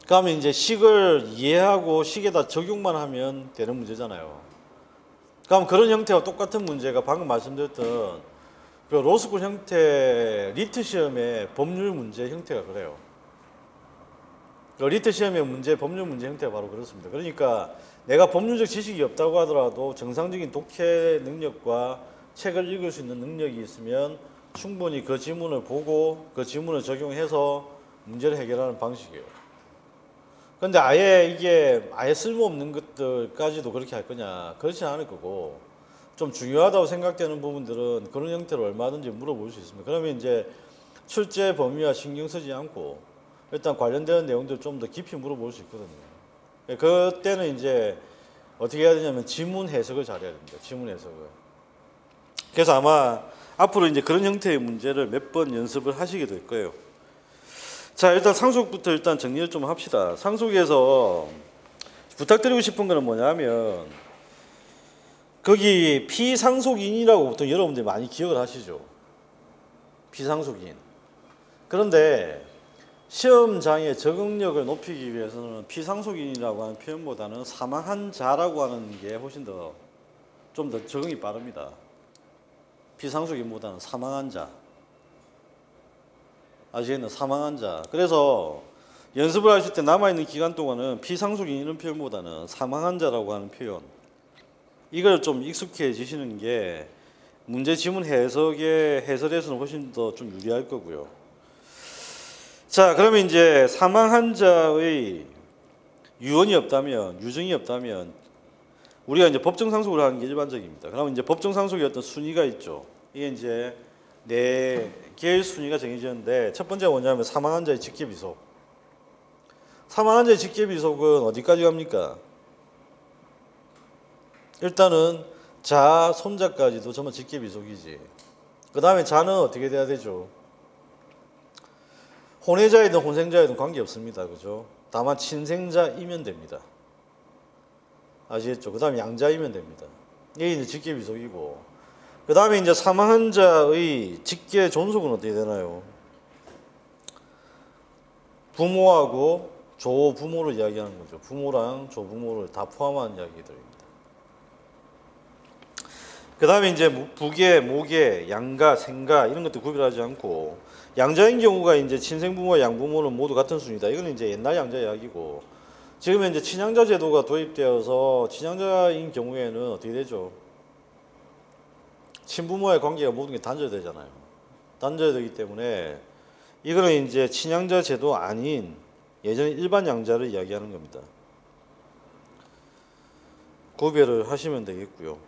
그러면 이제 식을 이해하고 식에다 적용만 하면 되는 문제잖아요. 그럼 그런 형태와 똑같은 문제가 방금 말씀드렸던 그 로스쿨 형태 리트 시험의 법률 문제 형태가 그래요. 리트 시험의 문제, 법률 문제 형태가 바로 그렇습니다. 그러니까 내가 법률적 지식이 없다고 하더라도 정상적인 독해 능력과 책을 읽을 수 있는 능력이 있으면 충분히 그 지문을 보고 그 지문을 적용해서 문제를 해결하는 방식이에요. 근데 이게 아예 쓸모없는 것들까지도 그렇게 할 거냐? 그렇지 않을 거고, 좀 중요하다고 생각되는 부분들은 그런 형태로 얼마든지 물어볼 수 있습니다. 그러면 이제 출제 범위와 신경 쓰지 않고 일단 관련되는 내용들 좀 더 깊이 물어볼 수 있거든요. 그때는 이제 어떻게 해야 되냐면 지문 해석을 잘해야 됩니다. 지문 해석을. 그래서 아마 앞으로 이제 그런 형태의 문제를 몇 번 연습을 하시게 될 거예요. 자, 일단 상속부터 일단 정리를 좀 합시다. 상속에서 부탁드리고 싶은 거는 뭐냐면, 거기 피상속인이라고 보통 여러분들이 많이 기억을 하시죠. 피상속인. 그런데 시험장의 적응력을 높이기 위해서는 피상속인이라고 하는 표현보다는 사망한 자라고 하는 게 훨씬 더 좀 더 적응이 빠릅니다. 피상속인보다는 사망한 자. 아시겠나? 사망한 자. 그래서 연습을 하실 때 남아있는 기간 동안은 피상속인 이런 표현보다는 사망한 자라고 하는 표현, 이걸 좀 익숙해지시는 게 문제 지문 해설에서는 훨씬 더 좀 유리할 거고요. 자, 그러면 이제 사망한 자의 유언이 없다면, 유증이 없다면 우리가 이제 법정 상속을 하는 게 일반적입니다. 그러면 이제 법정 상속의 어떤 순위가 있죠. 이게 이제 네 개의 순위가 정해지는데, 첫 번째가 뭐냐면 사망한 자의 직계비속. 사망한 자의 직계비속은 어디까지 갑니까? 일단은 자, 손자까지도 전부 직계비속이지. 그 다음에 자는 어떻게 돼야 되죠? 혼외자이든 혼생자이든 관계없습니다. 그죠? 다만 친생자이면 됩니다. 아시겠죠? 그 다음에 양자이면 됩니다. 이게 이제 직계비속이고, 그 다음에 이제 사망한 자의 직계 존속은 어떻게 되나요? 부모하고 조부모를 이야기하는 거죠. 부모랑 조부모를 다 포함한 이야기들입니다. 그 다음에 이제 부계, 모계, 양가, 생가 이런 것도 구별하지 않고, 양자인 경우가 이제 친생부모와 양부모는 모두 같은 순이다. 이건 이제 옛날 양자 이야기고, 지금은 이제 친양자 제도가 도입되어서 친양자인 경우에는 어떻게 되죠? 친부모의 관계가 모든 게 단절되잖아요. 단절되기 때문에 이거는 이제 친양자 제도 아닌 예전에 일반 양자를 이야기하는 겁니다. 구별을 하시면 되겠고요.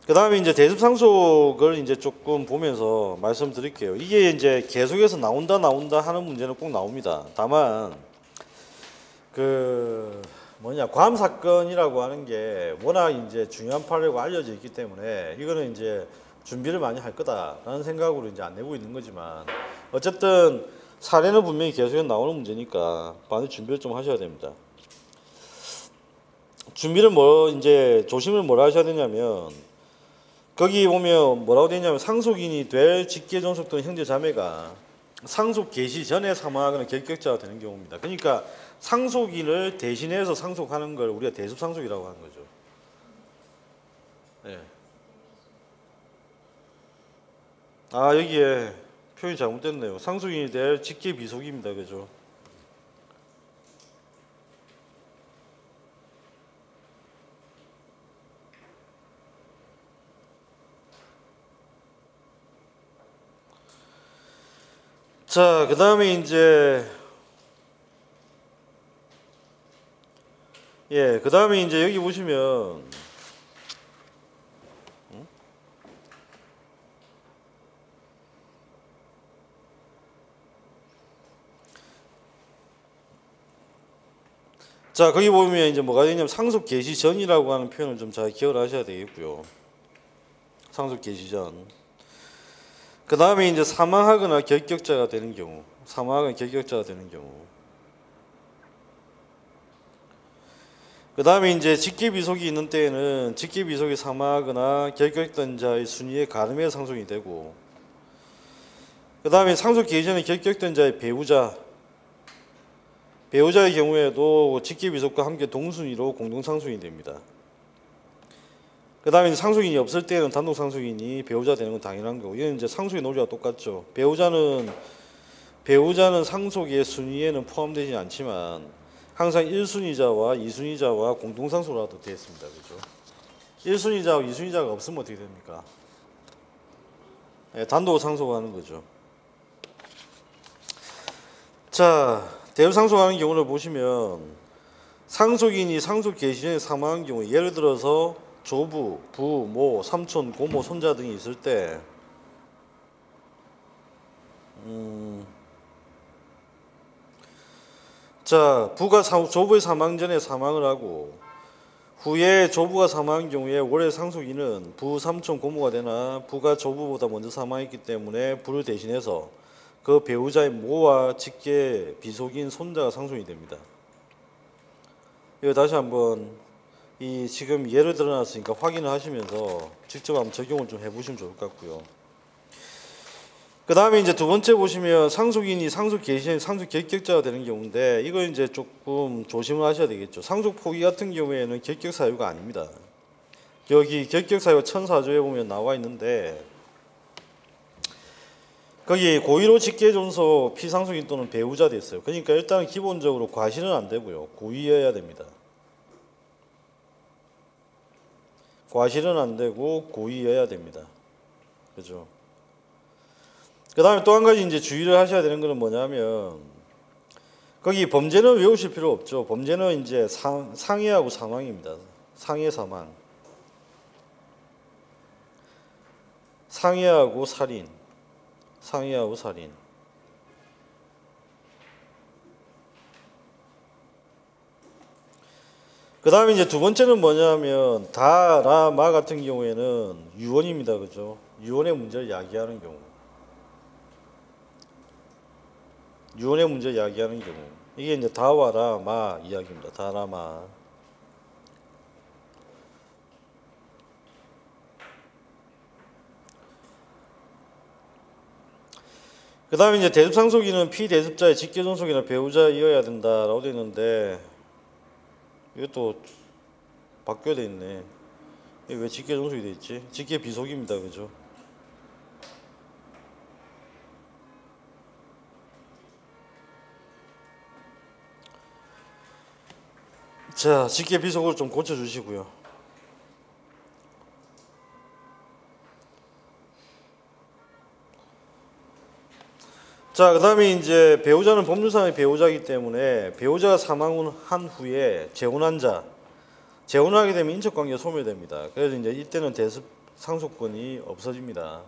그 다음에 이제 대습상속을 이제 조금 보면서 말씀드릴게요. 이게 이제 계속해서 나온다 하는 문제는 꼭 나옵니다. 다만 과암 사건이라고 하는 게 워낙 이제 중요한 판례고 알려져 있기 때문에 이거는 이제 준비를 많이 할 거다라는 생각으로 이제 안 내고 있는 거지만, 어쨌든 사례는 분명히 계속해서 나오는 문제니까 많이 준비를 좀 하셔야 됩니다. 준비를 조심을 뭘 하셔야 되냐면, 거기 보면 뭐라고 되어 있냐면 상속인이 될 직계존속 또는 형제자매가 상속 개시 전에 사망하거나 결격자가 되는 경우입니다. 그러니까 상속인을 대신해서 상속하는 걸 우리가 대습상속이라고 하는 거죠. 네. 아, 여기에 표현이 잘못됐네요. 상속인이 될 직계비속입니다. 그죠? 자, 그 다음에 이제 그 다음에 이제 여기 보시면 자, 거기 보면 이제 뭐가 되냐면 상속 개시 전이라고 하는 표현을 좀 잘 기억을 하셔야 되겠고요. 상속 개시 전. 그 다음에 이제 사망하거나 결격자가 되는 경우, 사망하거나 결격자가 되는 경우. 그 다음에 이제 직계비속이 있는 때에는 직계비속이 사망하거나 결격된 자의 순위에 가름해서 상속이 되고, 그 다음에 상속 개시 전에 결격된 자의 배우자의 경우에도 직계비속과 함께 동순위로 공동상속이 됩니다. 그 다음에 상속인이 없을 때는 단독 상속인이 배우자 되는 건 당연한 거고, 이건 이제 상속의 논리와 똑같죠. 배우자는 상속의 순위에는 포함되지 않지만 항상 1순위자와 2순위자와 공동상속으로 되어 있습니다. 그죠? 1순위자와 2순위자가 없으면 어떻게 됩니까? 단독 상속하는 거죠. 자, 대우상속하는 경우를 보시면 상속인이 상속 개시 전에 사망한 경우, 예를 들어서 조부, 부, 모, 삼촌, 고모, 손자 등이 있을 때 자, 부가 조부의 사망 전에 사망을 하고 후에 조부가 사망한 경우에 원래 상속인은 부, 삼촌, 고모가 되나 부가 조부보다 먼저 사망했기 때문에 부를 대신해서 그 배우자의 모와 직계 비속인 손자가 상속이 됩니다. 이거 다시 한번 이 지금 예를 들어놨으니까 확인을 하시면서 직접 한번 적용을 좀 해보시면 좋을 것 같고요. 그 다음에 이제 두 번째 보시면 상속인이 상속 개시 전에 상속 결격자가 되는 경우인데, 이거 이제 조금 조심을 하셔야 되겠죠. 상속 포기 같은 경우에는 결격 사유가 아닙니다. 여기 결격 사유가 1004조에 보면 나와 있는데, 거기 고의로 직계존속 피상속인 또는 배우자 돼 있어요. 그러니까 일단 기본적으로 과실은 안 되고요. 고의여야 됩니다. 과실은 안 되고 고의여야 됩니다. 그죠? 그 다음에 또 한 가지 이제 주의를 하셔야 되는 것은 뭐냐면, 거기 범죄는 외우실 필요 없죠. 범죄는 이제 상해하고 사망입니다. 상해 사망. 상해하고 살인. 상해하고 살인. 그 다음에 이제 두 번째는 뭐냐면 다라마 같은 경우에는 유언입니다. 그죠? 유언의 문제를 야기하는 경우. 유언의 문제를 야기하는 경우. 이게 이제 다와라마 이야기입니다. 다라마. 그 다음에 이제 대습상속인은 피대습자의 직계존속이나 배우자이어야 된다라고 되어 있는데, 이것도 바뀌어야 돼 있네. 이게 왜 직계존속이 돼 있지? 직계비속입니다. 그죠? 자, 직계비속을 좀 고쳐주시고요. 자, 그 다음에 이제 배우자는 법률상의 배우자이기 때문에 배우자가 사망한 후에 재혼한 자, 재혼하게 되면 인척관계가 소멸됩니다. 그래서 이제 이때는 대습 상속권이 없어집니다.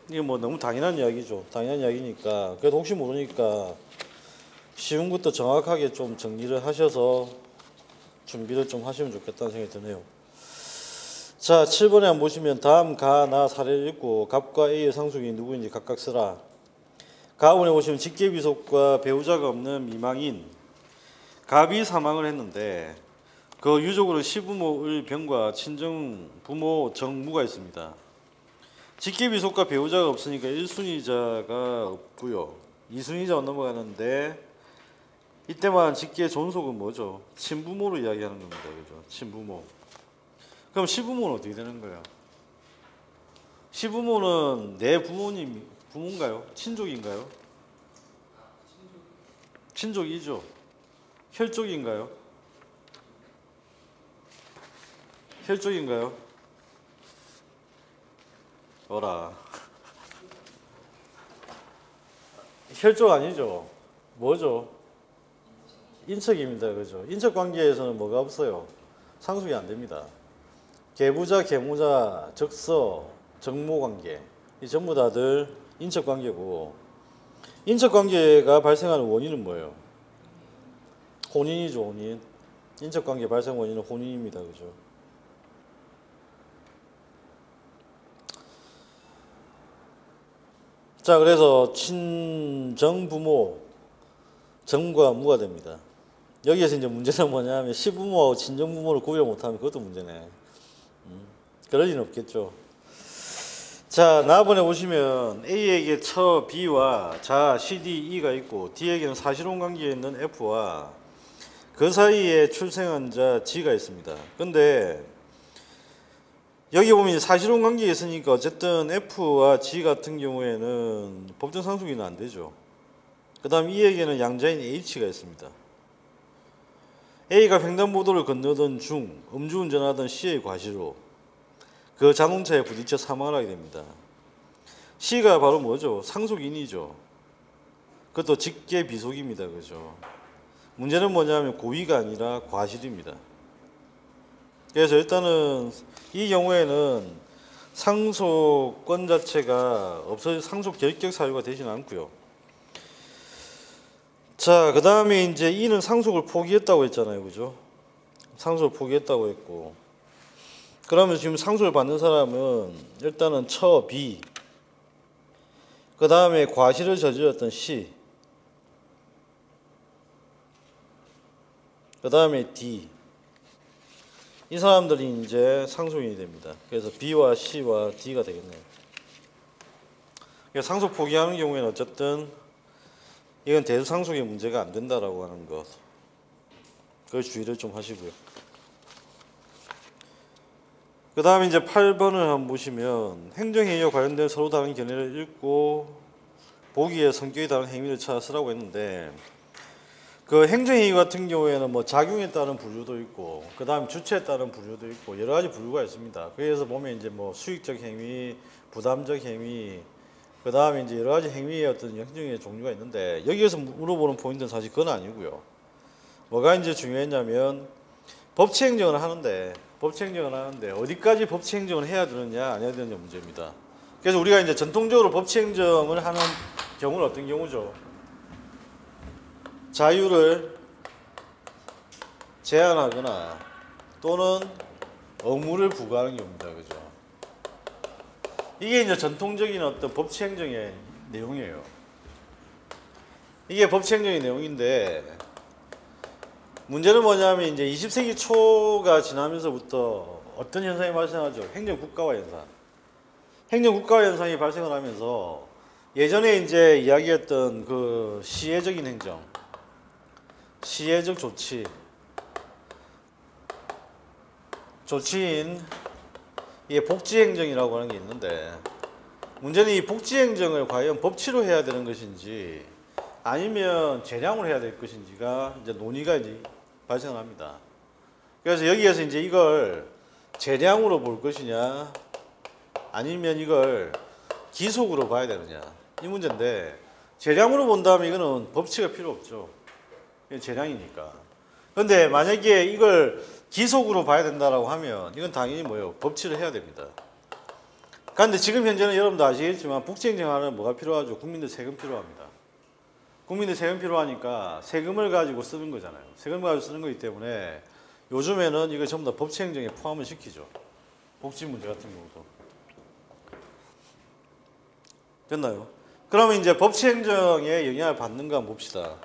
이게 뭐 너무 당연한 이야기죠. 당연한 이야기니까. 그래도 혹시 모르니까 쉬운 것도 정확하게 좀 정리를 하셔서 준비를 좀 하시면 좋겠다는 생각이 드네요. 자, 7번에 한번 보시면 다음 가, 나 사례를 읽고 갑과 A의 상속인이 누구인지 각각 쓰라. 가문에 보시면 직계비속과 배우자가 없는 미망인 갑이 사망을 했는데 그 유족으로 시부모의 병과 친정 부모 정무가 있습니다. 직계비속과 배우자가 없으니까 1순위자가 없고요. 2순위자가 넘어가는데 이때만 직계 존속은 뭐죠? 친부모로 이야기하는 겁니다. 그죠? 친부모. 그럼 시부모는 어떻게 되는 거예요? 시부모는 내 부모인가요? 친족인가요? 친족이죠. 혈족인가요? 혈족인가요? 어라. 혈족 아니죠. 뭐죠? 인척입니다. 그죠? 인척 관계에서는 뭐가 없어요? 상속이 안 됩니다. 계부자, 계모자, 적서, 정모 관계. 이 전부 다들 인척 관계고, 인척 관계가 발생하는 원인은 뭐예요? 혼인이죠, 혼인. 인척 관계 발생 원인은 혼인입니다. 그죠? 자, 그래서 친정 부모 정과 무가 됩니다. 여기에서 이제 문제는 뭐냐면 시부모하고 친정 부모를 구별 못하면 그것도 문제네. 그럴 리는 없겠죠. 자, 나번에 보시면 A에게 처 B와 자 C, D, E가 있고 D에게는 사실혼 관계에 있는 F와 그 사이에 출생한 자 G가 있습니다. 근데 여기 보면 사실혼 관계에 있으니까 어쨌든 F와 G 같은 경우에는 법정 상속인은 안 되죠. 그 다음 E에게는 양자인 H가 있습니다. A가 횡단보도를 건너던 중 음주운전하던 C의 과실로 그 자동차에 부딪혀 사망을 하게 됩니다. C가 바로 뭐죠? 상속인이죠. 그것도 직계 비속입니다. 그죠? 문제는 뭐냐면 고의가 아니라 과실입니다. 그래서 일단은 이 경우에는 상속권 자체가 없어져 상속 결격 사유가 되지는 않고요. 자, 그 다음에 이제 E는 상속을 포기했다고 했잖아요. 그죠? 상속을 포기했다고 했고. 그러면 지금 상속을 받는 사람은 일단은 처 B, 그 다음에 과실을 저질렀던 C, 그 다음에 D. 이 사람들이 이제 상속인이 됩니다. 그래서 B와 C와 D가 되겠네요. 상속 포기하는 경우에는 어쨌든 이건 대수상속의 문제가 안 된다라고 하는 것. 그 주의를 좀 하시고요. 그 다음에 이제 8번을 한번 보시면 행정행위와 관련된 서로 다른 견해를 읽고 보기에 성격이 다른 행위를 찾아 쓰라고 했는데 그 행정행위 같은 경우에는 뭐 작용에 따른 분류도 있고 그 다음 주체에 따른 분류도 있고 여러 가지 분류가 있습니다. 그래서 보면 이제 뭐 수익적 행위, 부담적 행위, 그 다음에 이제 여러 가지 행위의 어떤 행정의 종류가 있는데 여기에서 물어보는 포인트는 사실 그건 아니고요. 뭐가 이제 중요했냐면 법치행정을 하는데 어디까지 법치행정을 해야 되느냐 안 해야 되느냐 문제입니다. 그래서 우리가 이제 전통적으로 법치행정을 하는 경우는 어떤 경우죠? 자유를 제한하거나 또는 의무를 부과하는 경우입니다. 그죠? 이게 이제 전통적인 어떤 법치행정의 내용이에요. 이게 법치행정의 내용인데 문제는 뭐냐면 이제 20세기 초가 지나면서부터 어떤 현상이 발생하죠? 행정국가화 현상. 행정국가화 현상이 발생을 하면서 예전에 이제 이야기했던 그 시혜적인 행정, 시혜적 조치인 이게 복지행정이라고 하는 게 있는데 문제는 이 복지행정을 과연 법치로 해야 되는 것인지 아니면 재량으로 해야 될 것인지가 이제 논의가 이제 발생을 합니다. 그래서 여기에서 이제 이걸 재량으로 볼 것이냐 아니면 이걸 기속으로 봐야 되느냐 이 문제인데 재량으로 본다면 이거는 법치가 필요 없죠. 재량이니까. 그런데 만약에 이걸 기속으로 봐야 된다라고 하면 이건 당연히 뭐예요? 법치를 해야 됩니다. 그런데 지금 현재는 여러분도 아시겠지만 복지행정하는 뭐가 필요하죠? 국민들 세금 필요합니다. 국민들 세금 필요하니까 세금을 가지고 쓰는 거잖아요. 세금을 가지고 쓰는 거기 때문에 요즘에는 이걸 전부 다 법치행정에 포함을 시키죠. 복지 문제 같은 경우도. 됐나요? 그러면 이제 법치행정에 영향을 받는가 한번 봅시다.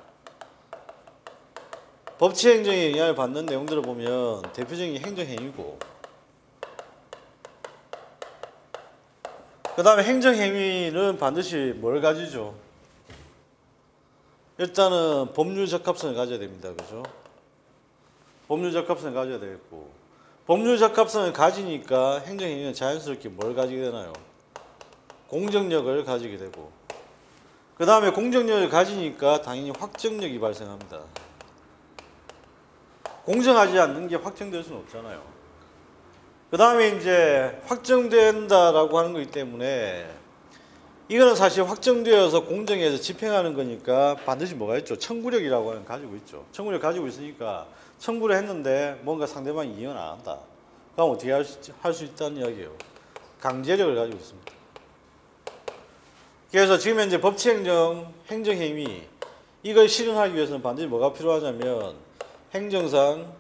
법치행정에 영향을 받는 내용들을 보면 대표적인 게 행정행위고, 그 다음에 행정행위는 반드시 뭘 가지죠? 일단은 법률 적합성을 가져야 됩니다. 그죠? 법률 적합성을 가져야 되겠고, 법률 적합성을 가지니까 행정행위는 자연스럽게 뭘 가지게 되나요? 공정력을 가지게 되고, 그 다음에 공정력을 가지니까 당연히 확정력이 발생합니다. 공정하지 않는 게 확정될 수는 없잖아요. 그 다음에 이제 확정된다라고 하는 거기 때문에 이거는 사실 확정되어서 공정에서 집행하는 거니까 반드시 뭐가 있죠? 청구력이라고 하는 거 가지고 있죠. 청구력 가지고 있으니까 청구를 했는데 뭔가 상대방이 이행을 안 한다. 그럼 어떻게 할 수 있다는 이야기예요. 강제력을 가지고 있습니다. 그래서 지금 현재 법치행정, 행정행위 이걸 실현하기 위해서는 반드시 뭐가 필요하냐면 행정상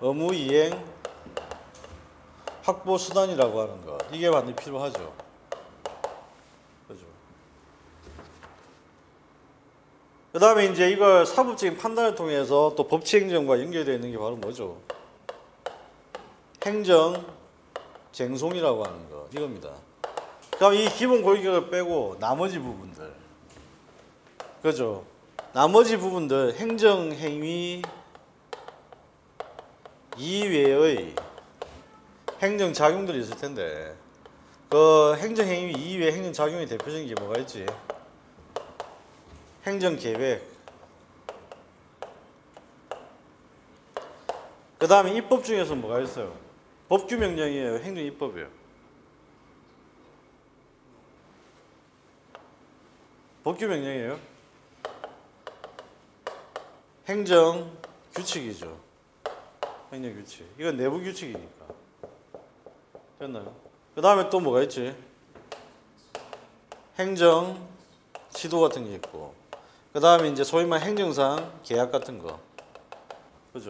의무이행 확보수단이라고 하는 것, 이게 반드시 필요하죠. 그죠? 그 다음에 이제 이걸 사법적인 판단을 통해서 또 법치행정과 연결되어 있는 게 바로 뭐죠? 행정쟁송이라고 하는 거, 이겁니다. 그럼 이 기본 골격을 빼고 나머지 부분들, 그죠? 나머지 부분들 행정행위 이외의 행정작용들이 있을 텐데, 그 행정행위 이외의 행정작용의 대표적인 게 뭐가 있지? 행정계획, 그 다음에 입법 중에서 뭐가 있어요? 법규명령이에요? 행정입법이에요? 법규명령이에요? 행정규칙이죠. 행정규칙. 이건 내부규칙이니까. 됐나요? 그 다음에 또 뭐가 있지? 행정지도 같은 게 있고, 그 다음에 이제 소위 말하는 행정상 계약 같은 거. 그죠?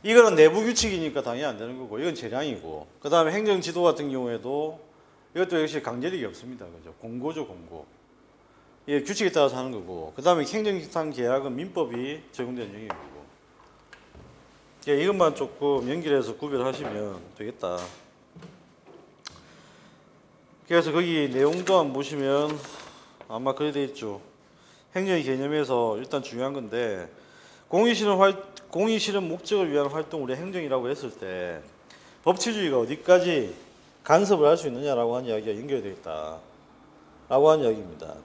이거는 내부규칙이니까 당연히 안 되는 거고, 이건 재량이고, 그 다음에 행정지도 같은 경우에도 이것도 역시 강제력이 없습니다. 그죠? 공고죠, 공고. 이게 규칙에 따라서 하는 거고, 그 다음에 행정상 계약은 민법이 적용되는 영역이고. 예, 이것만 조금 연결해서 구별하시면 되겠다. 그래서 거기 내용도 한번 보시면 아마 그래 돼 있죠. 행정의 개념에서 일단 중요한 건데, 공익 실현 목적을 위한 활동을 우리 행정이라고 했을 때 법치주의가 어디까지 간섭을 할 수 있느냐라고 하는 이야기가 연결되어 있다 라고 하는 이야기입니다.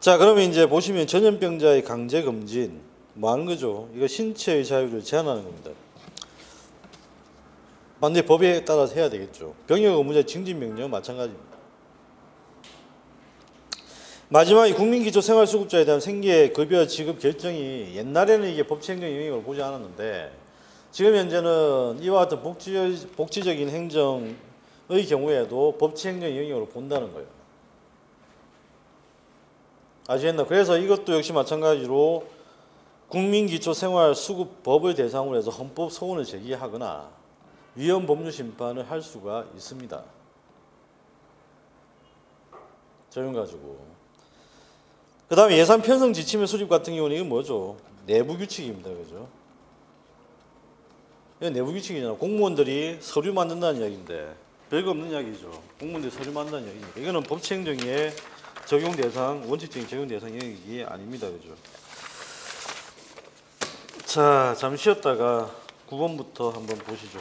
자, 그러면 이제 보시면 전염병자의 강제 검진 뭐 하는 거죠? 이거 신체의 자유를 제한하는 겁니다. 반드시 법에 따라서 해야 되겠죠. 병역 의무자 징진명령 마찬가지입니다. 마지막에 국민기초생활수급자에 대한 생계 급여 지급 결정이 옛날에는 이게 법치행정 영역으로 보지 않았는데, 지금 현재는 이와 같은 복지적인 행정의 경우에도 법치행정 영역으로 본다는 거예요. 아시겠나? 그래서 이것도 역시 마찬가지로 국민기초생활수급법을 대상으로 해서 헌법 소원을 제기하거나 위헌법률심판을 할 수가 있습니다. 적용 가지고. 그 다음에 예산 편성 지침의 수립 같은 경우는 이건 뭐죠? 내부 규칙입니다. 그죠? 이건 내부 규칙이잖아. 공무원들이 서류 만든다는 이야기인데 별거 없는 이야기죠. 공무원들이 서류 만든다는 이야기니까. 이거는 법치행정의 적용 대상, 원칙적인 적용 대상 영역이 아닙니다. 그죠? 자, 잠시 쉬었다가 9번부터 한번 보시죠.